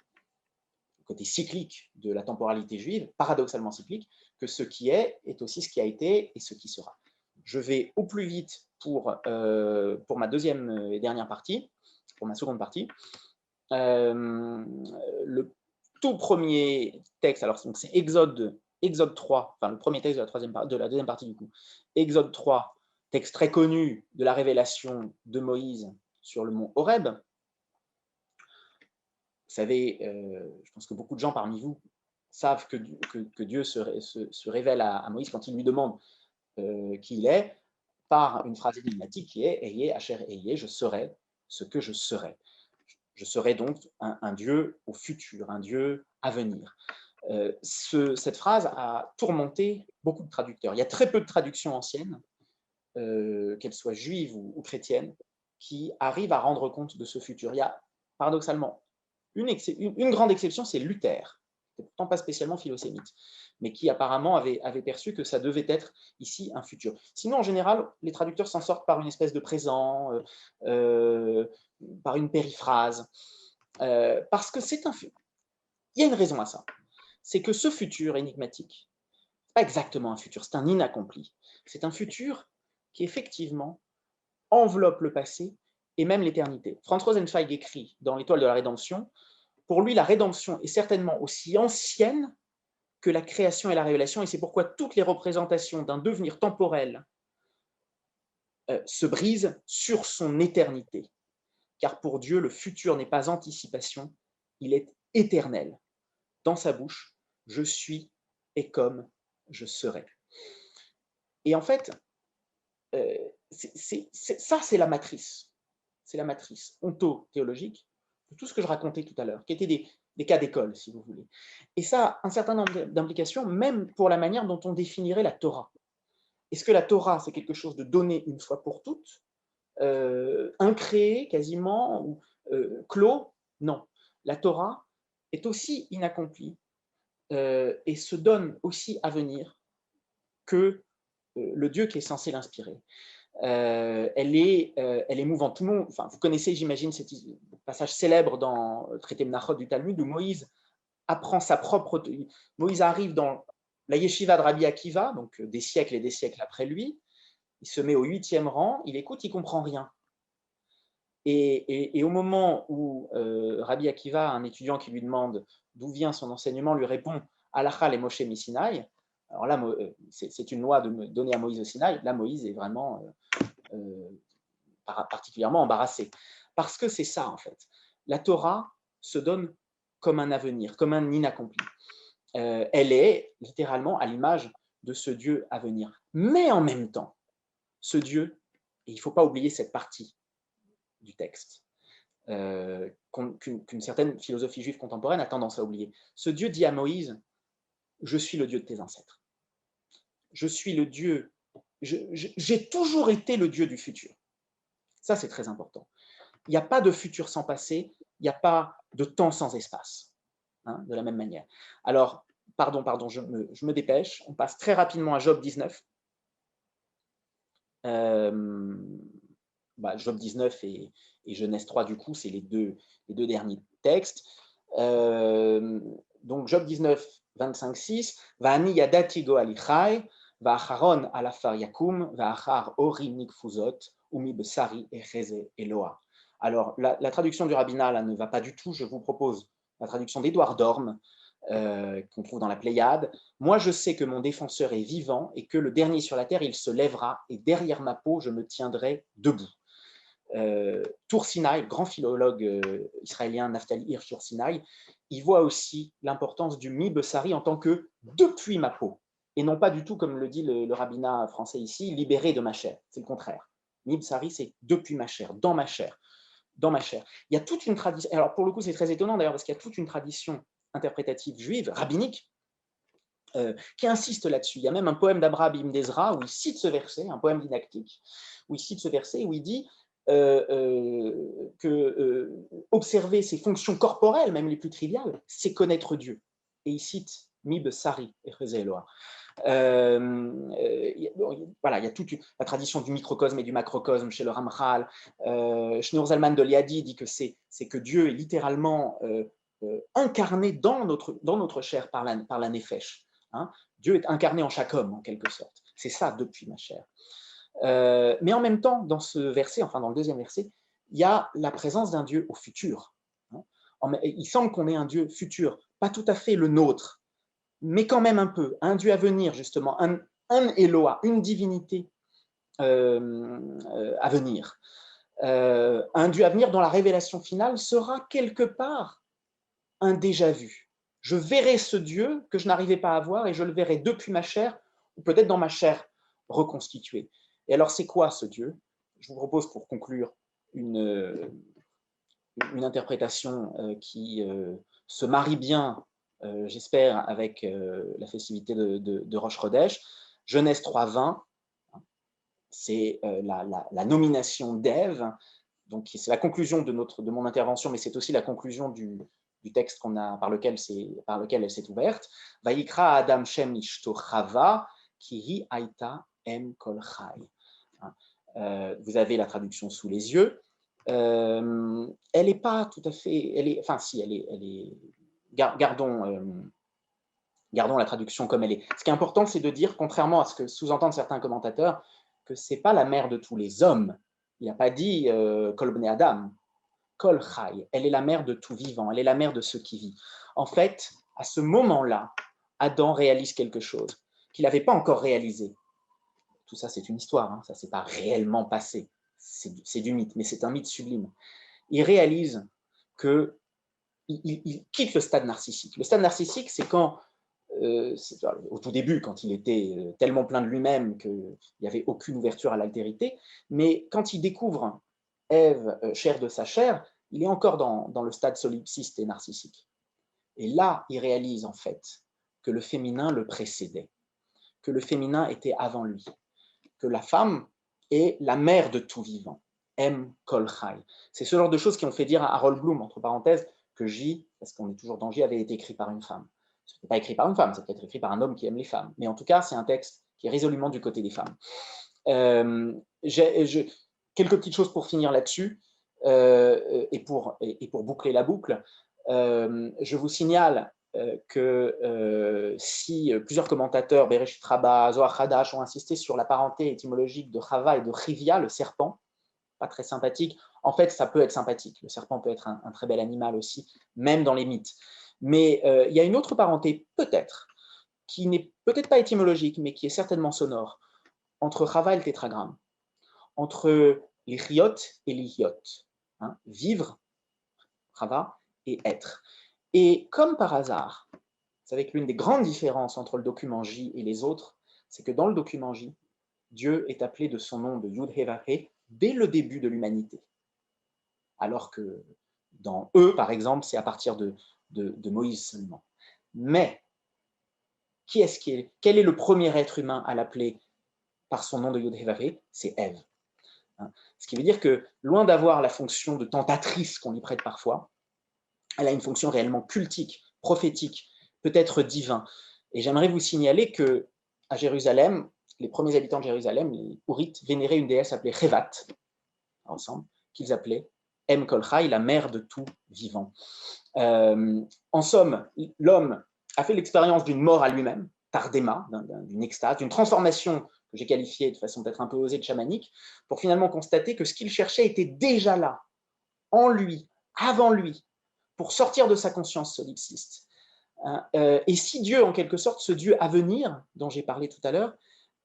côté cyclique de la temporalité juive, paradoxalement cyclique, que ce qui est aussi ce qui a été et ce qui sera. Je vais au plus vite pour ma deuxième et dernière partie, pour ma seconde partie. Le tout premier texte, alors c'est Exode 3, enfin le premier texte de la deuxième partie du coup, Exode 3, texte très connu de la révélation de Moïse sur le mont Horeb. Vous savez, je pense que beaucoup de gens parmi vous savent que Dieu se révèle à Moïse quand il lui demande qui il est, par une phrase énigmatique qui est « Ayez, Asher Ayez, je serai ce que je serai ». Je serai donc un Dieu au futur, un Dieu à venir. Cette phrase a tourmenté beaucoup de traducteurs. Il y a très peu de traductions anciennes, qu'elles soient juives ou chrétiennes, qui arrivent à rendre compte de ce futur. Il y a paradoxalement une grande exception, c'est Luther, qui n'est pourtant pas spécialement philosémite, mais qui apparemment avait perçu que ça devait être ici un futur. Sinon, en général, les traducteurs s'en sortent par une espèce de présent, par une périphrase, parce que c'est un futur. Il y a une raison à ça. C'est que ce futur énigmatique, ce n'est pas exactement un futur, c'est un inaccompli. C'est un futur qui effectivement enveloppe le passé et même l'éternité. Franz Rosenzweig écrit dans l'Étoile de la Rédemption, pour lui, la rédemption est certainement aussi ancienne que la création et la révélation, et c'est pourquoi toutes les représentations d'un devenir temporel se brisent sur son éternité. Car pour Dieu, le futur n'est pas anticipation, il est éternel. Dans sa bouche, je suis et comme je serai. Et en fait, ça, c'est la matrice. C'est la matrice ontothéologique de tout ce que je racontais tout à l'heure, qui étaient des cas d'école, si vous voulez. Et ça a un certain nombre d'implications, même pour la manière dont on définirait la Torah. Est-ce que la Torah, c'est quelque chose de donné une fois pour toutes, incréé quasiment, ou clos? Non. La Torah est aussi inaccomplie et se donne aussi à venir que le Dieu qui est censé l'inspirer. Elle est mouvante. Tout le monde, enfin, vous connaissez, j'imagine, ce passage célèbre dans le traité Menachot du Talmud où Moïse apprend sa propre. Moïse arrive dans la yeshiva de Rabbi Akiva, donc des siècles et des siècles après lui. Il se met au 8e rang, il écoute, il ne comprend rien. Et au moment où Rabbi Akiva, un étudiant qui lui demande d'où vient son enseignement, lui répond Halakha le Moshe Misinaï. Alors là, c'est une loi donnée à Moïse au Sinaï. Là, Moïse est vraiment particulièrement embarrassé. Parce que c'est ça, en fait. La Torah se donne comme un avenir, comme un inaccompli. Elle est littéralement à l'image de ce Dieu à venir. Mais en même temps, ce Dieu, et il ne faut pas oublier cette partie du texte, qu'une certaine philosophie juive contemporaine a tendance à oublier. Ce Dieu dit à Moïse, je suis le Dieu de tes ancêtres. Je suis le Dieu, j'ai toujours été le Dieu du futur. Ça, c'est très important. Il n'y a pas de futur sans passé, il n'y a pas de temps sans espace, hein, de la même manière. Alors, pardon, je me dépêche, on passe très rapidement à Job 19. Job 19 et Genèse 3, du coup, c'est les deux derniers textes. Donc, Job 19, 25-6, Va'ani yadati go alichai, va'acharon alafar yakum, va'achar ori nikfuzot, umi besari echeze eloa. Alors, la traduction du rabbinat là, ne va pas du tout. Je vous propose la traduction d'Édouard Dorme, qu'on trouve dans la Pléiade. Moi, je sais que mon défenseur est vivant et que le dernier sur la terre, il se lèvera et derrière ma peau, je me tiendrai debout. Tour Sinaï, grand philologue israélien Naftali Hirsch Tour Sinaï, il voit aussi l'importance du mi besari en tant que depuis ma peau, et non pas du tout comme le dit le rabbinat français ici, libéré de ma chair. C'est le contraire. Mi besari, c'est depuis ma chair, dans ma chair. Dans ma chair. Il y a toute une tradition. Alors pour le coup, c'est très étonnant d'ailleurs parce qu'il y a toute une tradition interprétative juive, rabbinique, qui insiste là-dessus. Il y a même un poème d'Abraham Ibn Ezra où il cite ce verset, un poème didactique, où il cite ce verset où il dit observer ses fonctions corporelles, même les plus triviales, c'est connaître Dieu. Et il cite Mi besari echeze Eloa. Voilà, il y a toute la tradition du microcosme et du macrocosme chez le Ramchal. Shneur Zalman de Liadi dit que c'est que Dieu est littéralement incarné dans notre chair par la nefesh. Hein. Dieu est incarné en chaque homme, en quelque sorte. C'est ça, depuis ma chair. Mais en même temps, dans ce verset, enfin dans le deuxième verset, il y a la présence d'un Dieu au futur. Hein. Il semble qu'on ait un Dieu futur, pas tout à fait le nôtre, mais quand même un peu, un Dieu à venir, justement, un Eloah, une divinité à venir. Un Dieu à venir dont la révélation finale sera quelque part un déjà-vu. Je verrai ce Dieu que je n'arrivais pas à voir et je le verrai depuis ma chair, ou peut-être dans ma chair reconstituée. Et alors, c'est quoi ce Dieu? Je vous propose pour conclure une interprétation qui se marie bien, j'espère, avec la festivité de Rosh Chodesh. Genèse 3:20, c'est la nomination d'Ève. Donc, c'est la conclusion de mon intervention, mais c'est aussi la conclusion du texte par lequel elle s'est ouverte. Vayikra Adam Shem Ishto Chava, Kihi Aita Em Kol Chai. Vous avez la traduction sous les yeux. Elle n'est pas tout à fait. Enfin, si, elle est. Gardons la traduction comme elle est. Ce qui est important, c'est de dire, contrairement à ce que sous-entendent certains commentateurs, que ce n'est pas la mère de tous les hommes. Il n'a pas dit Kol Bnei Adam, Kol Chai. Elle est la mère de tout vivant, elle est la mère de ce qui vit. En fait, à ce moment-là, Adam réalise quelque chose qu'il n'avait pas encore réalisé. Tout ça, c'est une histoire, hein, ça ne s'est pas réellement passé. C'est du mythe, mais c'est un mythe sublime. Il réalise qu'il quitte le stade narcissique. Le stade narcissique, c'est quand, au tout début, quand il était tellement plein de lui-même qu'il n'y avait aucune ouverture à l'altérité, mais quand il découvre Ève, chair de sa chair, il est encore dans le stade solipsiste et narcissique. Et là, il réalise en fait que le féminin le précédait, que le féminin était avant lui, que la femme est la mère de tout vivant. Em Kol Chai. C'est ce genre de choses qui ont fait dire à Harold Bloom, entre parenthèses, que J, parce qu'on est toujours dans J, avait été écrit par une femme. Ce n'était pas écrit par une femme, c'est peut-être écrit par un homme qui aime les femmes. Mais en tout cas, c'est un texte qui est résolument du côté des femmes. Quelques petites choses pour finir là-dessus, et pour boucler la boucle. Je vous signale que si plusieurs commentateurs, Bereshit Rabbah, Zohar Hadash, ont insisté sur la parenté étymologique de Chava et de Chivia, le serpent, pas très sympathique. En fait, ça peut être sympathique. Le serpent peut être un très bel animal aussi, même dans les mythes. Mais il y a une autre parenté, peut-être, qui n'est peut-être pas étymologique, mais qui est certainement sonore, entre Chava et le tétragramme, entre les chiot et les hiot. Hein, vivre, Chava, et être. Et comme par hasard, vous savez que l'une des grandes différences entre le document J et les autres, c'est que dans le document J, Dieu est appelé de son nom de Yud-Heh-Vav-Heh dès le début de l'humanité. Alors que dans E, par exemple, c'est à partir de Moïse seulement. Mais, quel est le premier être humain à l'appeler par son nom de Yud-Heh-Vav-Heh? C'est Ève. Ce qui veut dire que, loin d'avoir la fonction de tentatrice qu'on lui prête parfois, elle a une fonction réellement cultique, prophétique, peut-être divin. Et j'aimerais vous signaler qu'à Jérusalem, les premiers habitants de Jérusalem, les Hourites, vénéraient une déesse appelée Chevat, ensemble, qu'ils appelaient Em Kol Chai, la mère de tout vivant. En somme, l'homme a fait l'expérience d'une mort à lui-même, tardema, d'une extase, d'une transformation que j'ai qualifiée de façon peut-être un peu osée de chamanique, pour finalement constater que ce qu'il cherchait était déjà là, en lui, avant lui, pour sortir de sa conscience solipsiste. Et si Dieu, en quelque sorte, ce Dieu à venir, dont j'ai parlé tout à l'heure,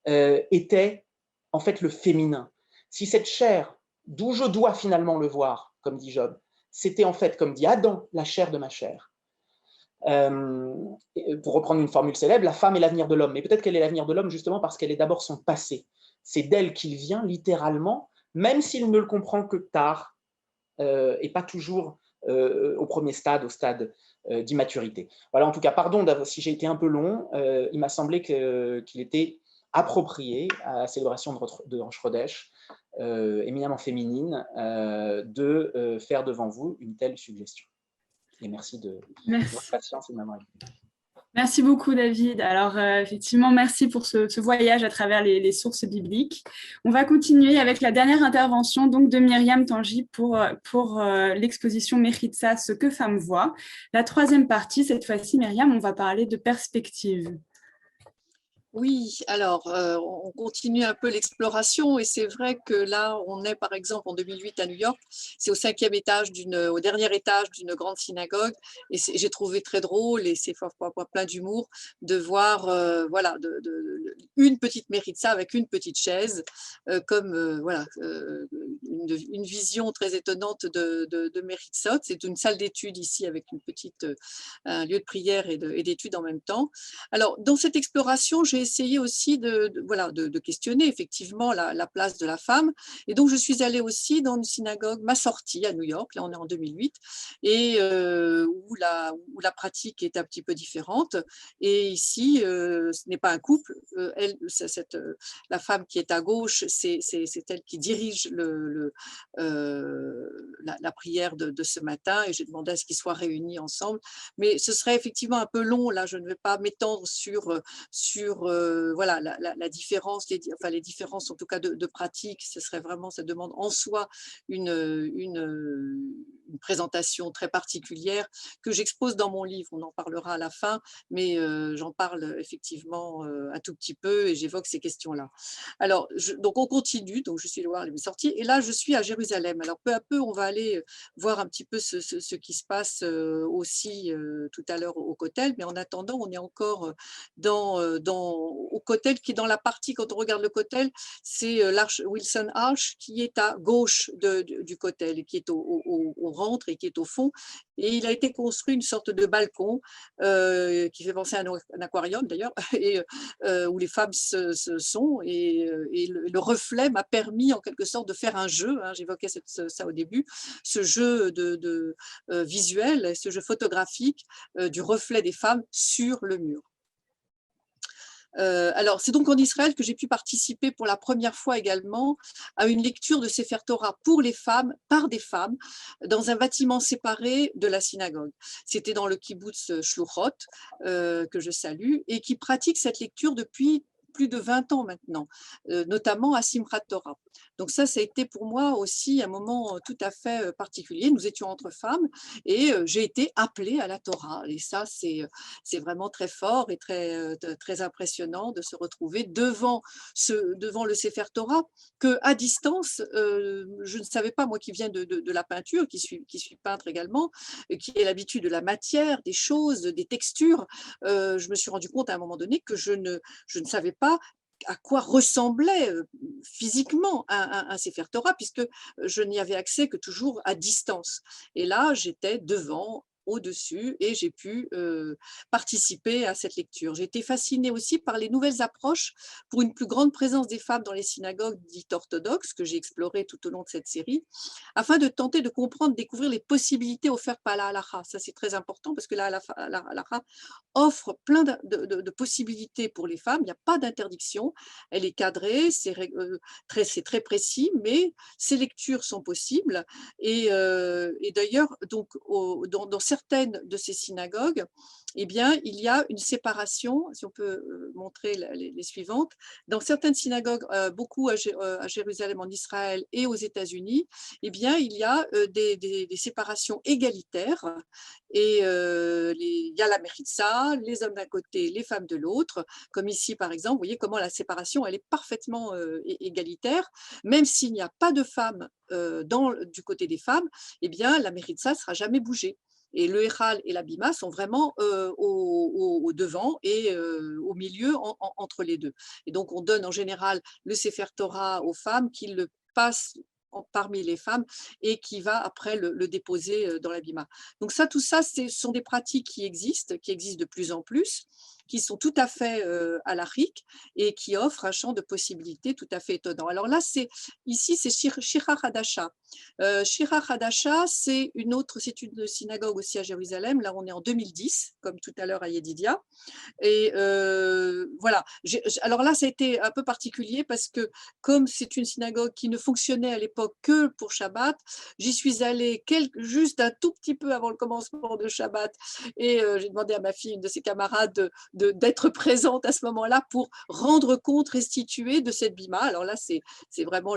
était en fait le féminin, si cette chair, d'où je dois finalement le voir, comme dit Job, c'était en fait, comme dit Adam, la chair de ma chair. Pour reprendre une formule célèbre, la femme est l'avenir de l'homme, mais peut-être qu'elle est l'avenir de l'homme justement parce qu'elle est d'abord son passé. C'est d'elle qu'il vient littéralement, même s'il ne le comprend que tard, et pas toujours au premier stade, au stade d'immaturité. Voilà, en tout cas, pardon si j'ai été un peu long, il m'a semblé qu'il était approprié à la célébration de Rosh Chodesh, éminemment féminine, de faire devant vous une telle suggestion. Et merci de votre patience et de m'avoir écouté. Merci beaucoup, David. Alors, effectivement, merci pour ce voyage à travers les sources bibliques. On va continuer avec la dernière intervention donc, de Myriam Tanji pour l'exposition Méritza, ce que femmes voient. La troisième partie, cette fois-ci, Myriam, on va parler de perspective. Oui, alors on continue un peu l'exploration et c'est vrai que là on est par exemple en 2008 à New York, c'est au dernier étage d'une grande synagogue et j'ai trouvé très drôle et c'est plein d'humour de voir voilà une petite méritza avec une petite chaise comme voilà une vision très étonnante de Méritzot. C'est une salle d'études ici avec un lieu de prière et d'études en même temps. Alors, dans cette exploration, j'ai essayé aussi de questionner effectivement la place de la femme. Et donc, je suis allée aussi dans une synagogue, ma sortie à New York, là on est en 2008, et où la pratique est un petit peu différente. Et ici, ce n'est pas un couple. La femme qui est à gauche, c'est elle qui dirige la prière de ce matin. Et j'ai demandé à ce qu'ils soient réunis ensemble. Mais ce serait effectivement un peu long. Là, je ne vais pas m'étendre sur voilà, la différence, les différences en tout cas de pratique. Ce serait vraiment, ça demande en soi une présentation très particulière que j'expose dans mon livre. On en parlera à la fin, mais j'en parle effectivement un tout petit peu et j'évoque ces questions-là. Alors, donc on continue. Donc, je suis allée voir les sorties et là, je suis à Jérusalem. Alors, peu à peu, on va aller voir un petit peu ce qui se passe aussi tout à l'heure au Kotel. Mais en attendant, on est encore au Kotel, qui est dans la partie, quand on regarde le Kotel, c'est l'arche Wilson Arch qui est à gauche du Kotel, et qui est on rentre et qui est au fond. Et il a été construit une sorte de balcon qui fait penser à un aquarium d'ailleurs, et où les femmes se sont. Et le reflet m'a permis en quelque sorte de faire un jeu, hein, j'évoquais ça au début, ce jeu visuel, ce jeu photographique du reflet des femmes sur le mur. Alors, c'est donc en Israël que j'ai pu participer pour la première fois également à une lecture de Sefer Torah pour les femmes, par des femmes, dans un bâtiment séparé de la synagogue. C'était dans le kibbutz Shluchot, que je salue, et qui pratique cette lecture depuis plus de 20 ans maintenant, notamment à Simchat Torah. Donc ça a été pour moi aussi un moment tout à fait particulier. Nous étions entre femmes et j'ai été appelée à la Torah. Et ça, c'est vraiment très fort et très impressionnant de se retrouver devant le Sefer Torah, qu'à distance, je ne savais pas, moi qui viens de la peinture, qui suis peintre également, qui ai l'habitude de la matière, des choses, des textures, je me suis rendu compte à un moment donné que je ne savais pas à quoi ressemblait physiquement un Sefer Torah, puisque je n'y avais accès que toujours à distance. Et là, j'étais devant, au-dessus, et j'ai pu participer à cette lecture. J'ai été fascinée aussi par les nouvelles approches pour une plus grande présence des femmes dans les synagogues dites orthodoxes, que j'ai explorées tout au long de cette série, afin de tenter de comprendre, découvrir les possibilités offertes par la halakha. Ça, c'est très important, parce que la halakha offre plein de possibilités pour les femmes. Il n'y a pas d'interdiction, elle est cadrée, c'est très précis, mais ces lectures sont possibles. Et d'ailleurs, donc, dans certaines de ces synagogues, eh bien, il y a une séparation, si on peut montrer les suivantes. Dans certaines synagogues, beaucoup à Jérusalem, en Israël et aux États-Unis, eh bien, il y a des séparations égalitaires. Et il y a la méritza, les hommes d'un côté, les femmes de l'autre, comme ici par exemple. Vous voyez comment la séparation, elle est parfaitement égalitaire, même s'il n'y a pas de femmes du côté des femmes, eh bien la méritza ne sera jamais bougée. Et le Héral et la Bima sont vraiment au devant et au milieu entre les deux. Et donc on donne en général le Sefer Torah aux femmes qui le passent parmi les femmes et qui va après le déposer dans la Bima. Donc tout ça, ce sont des pratiques qui existent de plus en plus, qui sont tout à fait halachiques et qui offrent un champ de possibilités tout à fait étonnant. Alors là, ici, c'est Shira Hadasha. Shira Hadasha, c'est une synagogue aussi à Jérusalem. Là, on est en 2010, comme tout à l'heure à Yedidia. Et voilà. Alors là, ça a été un peu particulier parce que comme c'est une synagogue qui ne fonctionnait à l'époque que pour Shabbat, j'y suis allée juste un tout petit peu avant le commencement de Shabbat et j'ai demandé à ma fille, une de ses camarades, d'être présente à ce moment-là pour rendre compte, restituer de cette bima. Alors là, c'est vraiment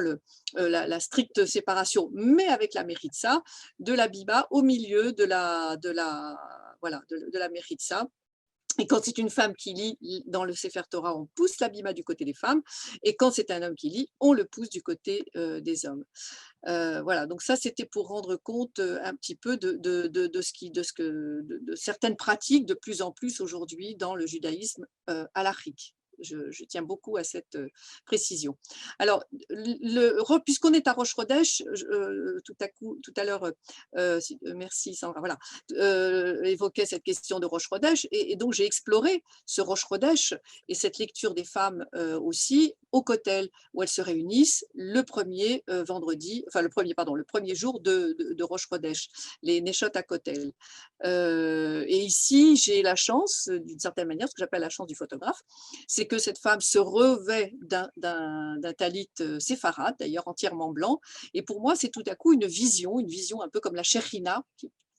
la stricte séparation, mais avec la méritza, de la bima au milieu de la méritza. Et quand c'est une femme qui lit dans le Sefer Torah, on pousse la bima du côté des femmes. Et quand c'est un homme qui lit, on le pousse du côté des hommes. Voilà, donc ça, c'était pour rendre compte un petit peu de certaines pratiques de plus en plus aujourd'hui dans le judaïsme halachique. Je tiens beaucoup à cette précision. Alors, puisqu'on est à Rosh Chodesh, tout à l'heure, merci Sandra, voilà, évoquait cette question de Rosh Chodesh, et donc j'ai exploré ce Rosh Chodesh et cette lecture des femmes aussi au Kotel, où elles se réunissent le premier le premier jour de Rosh Chodesh, les Neshot à Kotel. Et ici, j'ai la chance, d'une certaine manière, ce que j'appelle la chance du photographe, c'est que cette femme se revêt d'un talit séfarade, d'ailleurs entièrement blanc. Et pour moi, c'est tout à coup une vision un peu comme la Shekhinah,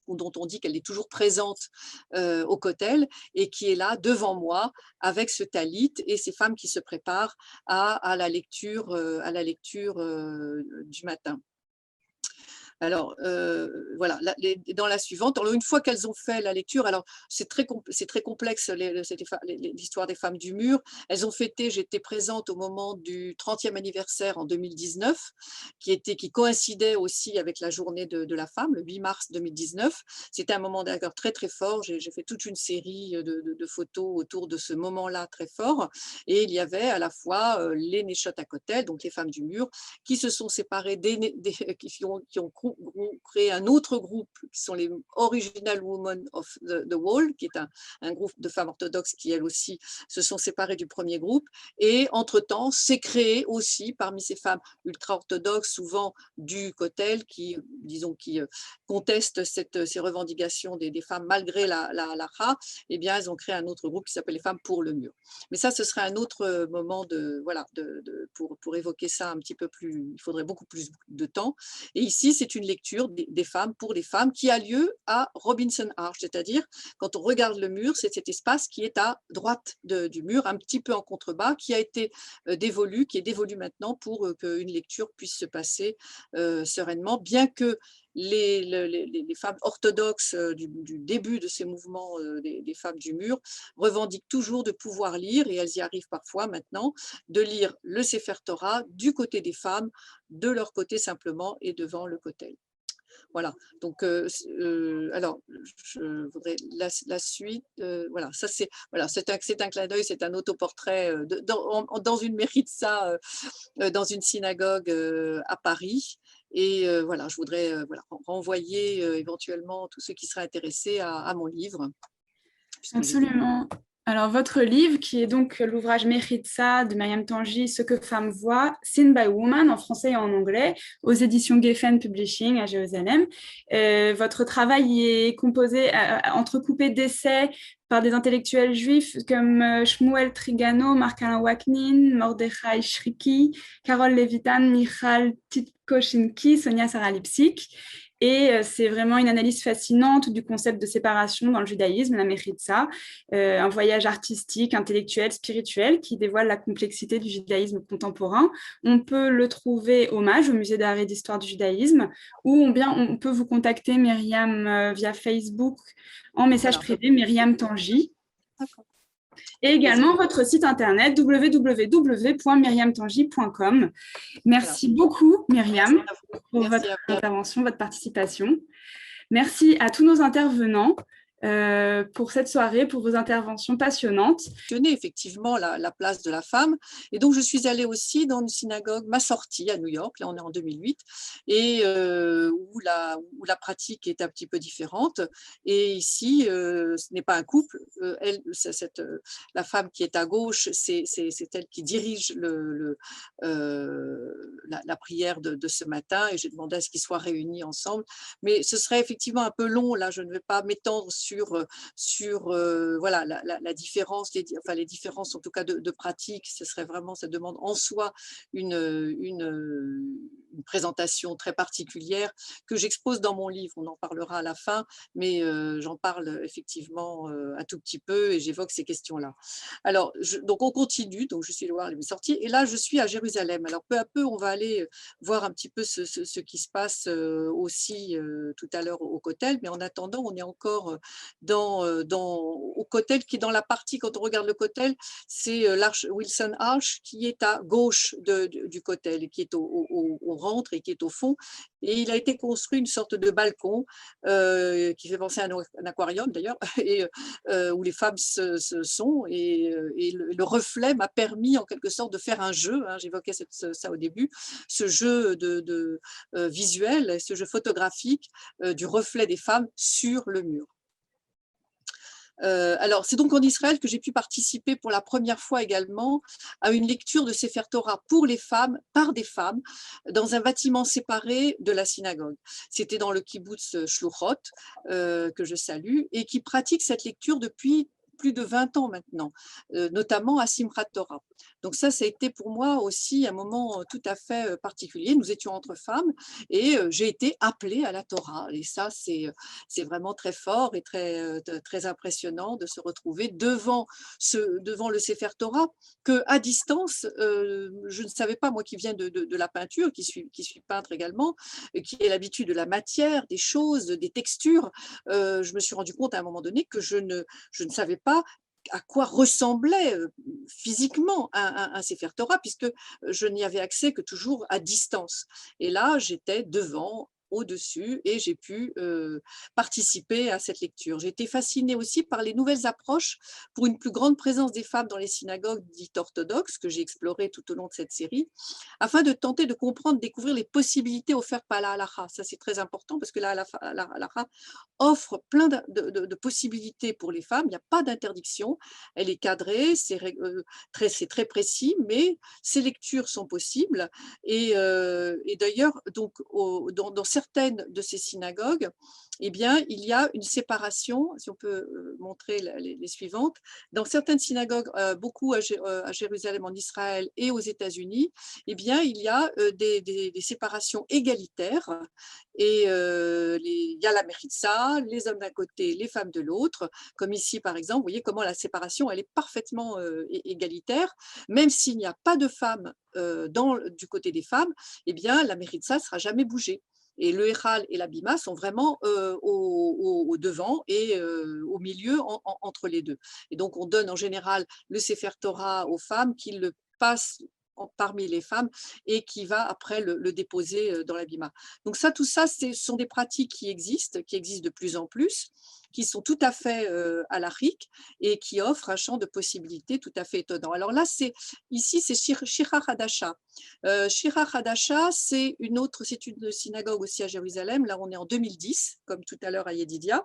dont on dit qu'elle est toujours présente au Kotel et qui est là devant moi avec ce talit et ces femmes qui se préparent à la lecture du matin. Alors, voilà, dans la suivante, alors une fois qu'elles ont fait la lecture, alors c'est très complexe l'histoire des femmes du mur. Elles ont fêté, j'étais présente au moment du 30e anniversaire en 2019, qui coïncidait aussi avec la journée de la femme, le 8 mars 2019. C'était un moment d'accord très très fort. J'ai fait toute une série de photos autour de ce moment-là très fort. Et il y avait à la fois les Neshot à Kotel, donc les femmes du mur, qui se sont séparées, qui ont créé un autre groupe qui sont les Original Women of the Wall, qui est un groupe de femmes orthodoxes qui elles aussi se sont séparées du premier groupe, et entre-temps s'est créé aussi parmi ces femmes ultra-orthodoxes, souvent du Kotel, qui contestent ces revendications des femmes malgré la halakha, eh bien elles ont créé un autre groupe qui s'appelle les femmes pour le mur. Mais ça, ce serait un autre moment pour évoquer ça un petit peu plus, il faudrait beaucoup plus de temps. Et ici, c'est une lecture des femmes pour les femmes qui a lieu à Robinson Arch, c'est-à-dire quand on regarde le mur, c'est cet espace qui est à droite du mur, un petit peu en contrebas, qui a été dévolu, qui est dévolu maintenant pour qu'une lecture puisse se passer sereinement, bien que les femmes orthodoxes du début de ces mouvements des femmes du mur revendiquent toujours de pouvoir lire, et elles y arrivent parfois maintenant, de lire le Sefer Torah du côté des femmes, de leur côté simplement et devant le Kotel. Voilà, donc alors je voudrais la suite, voilà, ça c'est un clin d'œil, c'est un autoportrait dans une méritza, dans une synagogue à Paris. Et voilà, je voudrais renvoyer éventuellement tous ceux qui seraient intéressés à mon livre. Absolument. Alors, votre livre, qui est donc l'ouvrage Méritza de Myriam Tanji, Ce que femmes voient, Seen by Woman, en français et en anglais, aux éditions Geffen Publishing à Jérusalem. Votre travail est composé, entrecoupé d'essais par des intellectuels juifs comme Shmuel Trigano, Marc-Alain Waknin, Mordechai Shriki, Carole Levitan, Michal Titko-Shinki, Sonia Sarah-Lipsik. Et c'est vraiment une analyse fascinante du concept de séparation dans le judaïsme, la méritza, un voyage artistique, intellectuel, spirituel qui dévoile la complexité du judaïsme contemporain. On peut le trouver hommage au musée d'art et d'histoire du judaïsme, ou bien on peut vous contacter, Myriam, via Facebook en message privé, Myriam Tanji. D'accord. Et également votre site internet www.myriamtanji.com. Merci beaucoup, Myriam, pour votre intervention, votre participation. Merci à tous nos intervenants. pour cette soirée, pour vos interventions passionnantes. Effectivement la place de la femme. Et donc, je suis allée aussi dans une synagogue, ma sortie à New York, là on est en 2008, et où la pratique est un petit peu différente. Et ici, ce n'est pas un couple. La femme qui est à gauche, c'est elle qui dirige la prière de ce matin, et j'ai demandé à ce qu'ils soient réunis ensemble. Mais ce serait effectivement un peu long, là je ne vais pas m'étendre sur voilà, la différence, les différences en tout cas de pratique. Ce serait vraiment, ça demande en soi une présentation très particulière que j'expose dans mon livre, on en parlera à la fin, mais j'en parle effectivement un tout petit peu et j'évoque ces questions-là. Alors, donc on continue, donc je suis allée voir les sorties et là je suis à Jérusalem. Alors peu à peu, on va aller voir un petit peu ce qui se passe aussi tout à l'heure au Kotel, mais en attendant, on est encore au Kotel, qui est dans la partie, quand on regarde le Kotel, c'est l'arche Wilson Arch qui est à gauche du Kotel, et qui est on rentre et qui est au fond. Et il a été construit une sorte de balcon qui fait penser à un aquarium d'ailleurs, et où les femmes sont. Et le reflet m'a permis en quelque sorte de faire un jeu, hein, j'évoquais ça au début, ce jeu visuel, ce jeu photographique du reflet des femmes sur le mur. Alors, c'est donc en Israël que j'ai pu participer pour la première fois également à une lecture de Sefer Torah pour les femmes, par des femmes, dans un bâtiment séparé de la synagogue. C'était dans le kibbutz Shluchot, que je salue, et qui pratique cette lecture depuis plus de 20 ans maintenant, notamment à Simchat Torah. Donc ça a été pour moi aussi un moment tout à fait particulier. Nous étions entre femmes et j'ai été appelée à la Torah. Et ça, c'est vraiment très fort et très impressionnant de se retrouver devant le Sefer Torah, qu'à distance, je ne savais pas, moi qui viens de la peinture, qui suis peintre également, qui ai l'habitude de la matière, des choses, des textures, je me suis rendu compte à un moment donné que je ne savais pas à quoi ressemblait physiquement un Sefer Torah, puisque je n'y avais accès que toujours à distance. Et là, j'étais devant, au-dessus, et j'ai pu participer à cette lecture. J'ai été fascinée aussi par les nouvelles approches pour une plus grande présence des femmes dans les synagogues dites orthodoxes, que j'ai explorées tout au long de cette série, afin de tenter de comprendre, découvrir les possibilités offertes par la halakha. Ça, c'est très important, parce que la halakha offre plein de possibilités pour les femmes. Il n'y a pas d'interdiction, elle est cadrée, c'est très précis, mais ces lectures sont possibles. Et d'ailleurs, donc, dans certaines de ces synagogues, eh bien, il y a une séparation, si on peut montrer les suivantes. Dans certaines synagogues, beaucoup à Jérusalem, en Israël et aux États-Unis, eh bien, il y a des séparations égalitaires. Et il y a la méritza, les hommes d'un côté, les femmes de l'autre, comme ici par exemple. Vous voyez comment la séparation, elle est parfaitement égalitaire, même s'il n'y a pas de femmes du côté des femmes, eh bien la méritza ne sera jamais bougée. Et le Héral et la Bima sont vraiment au devant et au milieu entre les deux. Et donc on donne en général le Sefer Torah aux femmes qui le passent parmi les femmes et qui va après le déposer dans la Bima. Donc tout ça, ce sont des pratiques qui existent de plus en plus, qui sont tout à fait halakhiques et qui offrent un champ de possibilités tout à fait étonnant. Alors là, ici, c'est Shira Hadasha. Shira Hadasha, c'est une synagogue aussi à Jérusalem. Là, on est en 2010, comme tout à l'heure à Yedidia.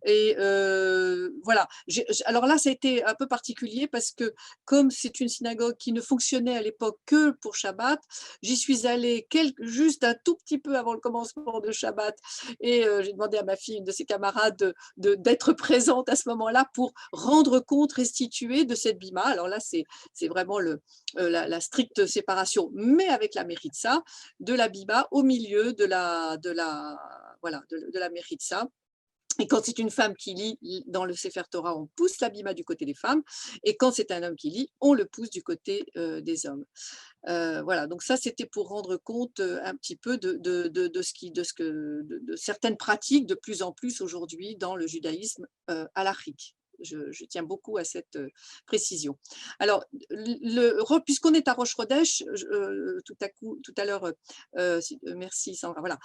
Et voilà. Alors là, ça a été un peu particulier parce que comme c'est une synagogue qui ne fonctionnait à l'époque que pour Shabbat, j'y suis allée juste un tout petit peu avant le commencement de Shabbat et j'ai demandé à ma fille, une de ses camarades, d'être présente à ce moment-là pour rendre compte, restituer de cette bima. Alors là, c'est vraiment la stricte séparation, mais avec la méritza, de la bima au milieu de la méritza. Et quand c'est une femme qui lit dans le Sefer Torah, on pousse la bima du côté des femmes. Et quand c'est un homme qui lit, on le pousse du côté des hommes. Voilà, donc ça, c'était pour rendre compte un petit peu de certaines pratiques de plus en plus aujourd'hui dans le judaïsme halakhique. je tiens beaucoup à cette précision. Alors, puisqu'on est à Roche-Rodèche, tout à l'heure, merci Sandra, voilà,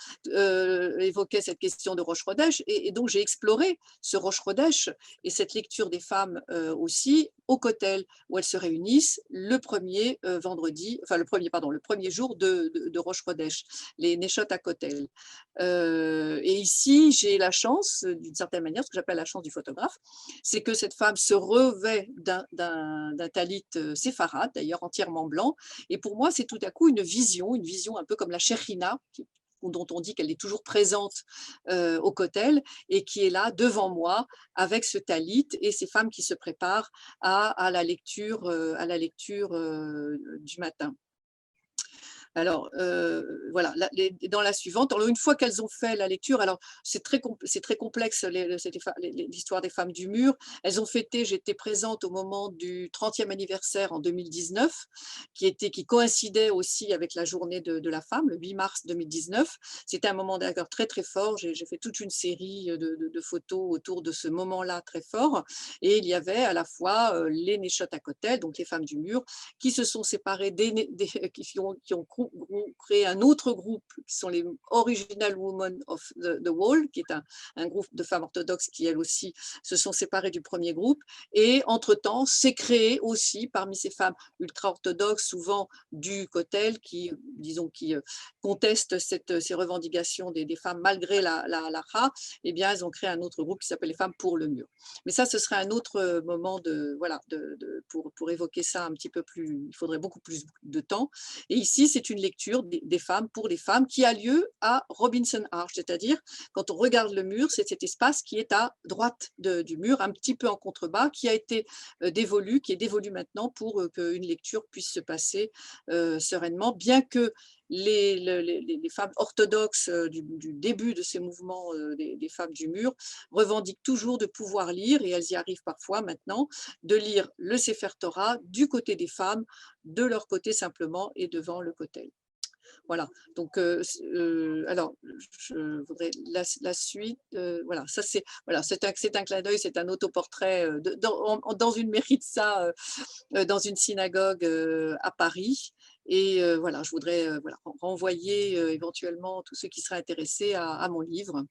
évoquait cette question de Roche-Rodèche, et donc j'ai exploré ce Roche-Rodèche et cette lecture des femmes aussi au Kotel, où elles se réunissent le premier le premier jour de Roche-Rodèche, les Neshot à Kotel. Et ici, j'ai la chance, d'une certaine manière, ce que j'appelle la chance du photographe, c'est que cette femme se revêt d'un talit séfarade, d'ailleurs entièrement blanc, et pour moi, c'est tout à coup une vision un peu comme la Shekhinah, dont on dit qu'elle est toujours présente au Kotel, et qui est là devant moi avec ce talit et ces femmes qui se préparent à la lecture du matin. Alors, voilà, dans la suivante, alors une fois qu'elles ont fait la lecture, alors c'est très complexe l'histoire des femmes du mur. Elles ont fêté, j'étais présente au moment du 30e anniversaire en 2019, qui coïncidait aussi avec la journée de la femme, le 8 mars 2019. C'était un moment d'accord très très fort. J'ai fait toute une série de photos autour de ce moment-là très fort. Et il y avait à la fois les Neshot à Kotel, donc les femmes du mur, qui se sont séparées, qui ont créé un autre groupe qui sont les Original Women of the Wall, qui est un groupe de femmes orthodoxes qui elles aussi se sont séparées du premier groupe, et entre-temps s'est créé aussi parmi ces femmes ultra-orthodoxes, souvent du Kotel, qui contestent ces revendications des femmes malgré la halakha, eh bien elles ont créé un autre groupe qui s'appelle les femmes pour le mur. Mais ça, ce serait un autre moment pour évoquer ça un petit peu plus, il faudrait beaucoup plus de temps. Et ici, c'est une lecture des femmes pour les femmes qui a lieu à Robinson Arch, c'est-à-dire quand on regarde le mur, c'est cet espace qui est à droite du mur, un petit peu en contrebas, qui a été dévolu, qui est dévolu maintenant pour qu'une lecture puisse se passer sereinement, bien que les femmes orthodoxes du début de ces mouvements des femmes du mur revendiquent toujours de pouvoir lire, et elles y arrivent parfois maintenant, de lire le Sefer Torah du côté des femmes, de leur côté simplement et devant le Kotel. Voilà, donc alors je voudrais la suite, voilà, ça c'est un clin d'œil, c'est un autoportrait dans une méritza, dans une synagogue à Paris. Et voilà, je voudrais renvoyer éventuellement tous ceux qui seraient intéressés à mon livre.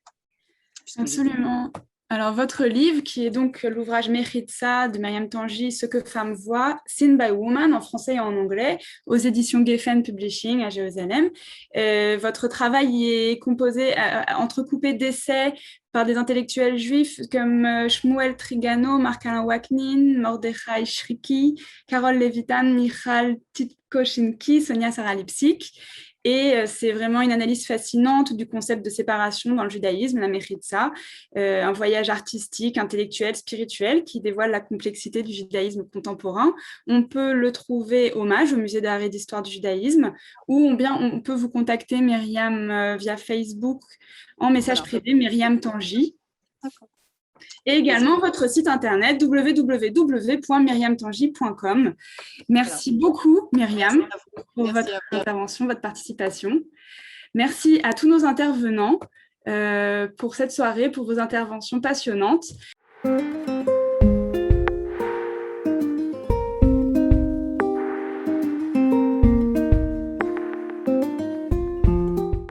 Absolument. Alors, votre livre, qui est donc l'ouvrage Meritza de Myriam Tanji, Ce que femmes voient, Seen by Woman, en français et en anglais, aux éditions Geffen Publishing à Jérusalem. Votre travail est composé, entrecoupé d'essais par des intellectuels juifs comme Shmuel Trigano, Marc-Alain Waknin, Mordechai Shriki, Carole Levitan, Michal Titko-Shinki, Sonia Sarah-Lipsik. Et c'est vraiment une analyse fascinante du concept de séparation dans le judaïsme, la Meritza, un voyage artistique, intellectuel, spirituel qui dévoile la complexité du judaïsme contemporain. On peut le trouver hommage au musée d'art et d'histoire du judaïsme, ou bien on peut vous contacter, Myriam, via Facebook en message privé, Myriam Tanji. D'accord. Et également votre site internet www.myriamtanji.com. Merci beaucoup, Myriam, pour votre intervention, votre participation. Merci à tous nos intervenants pour cette soirée, pour vos interventions passionnantes.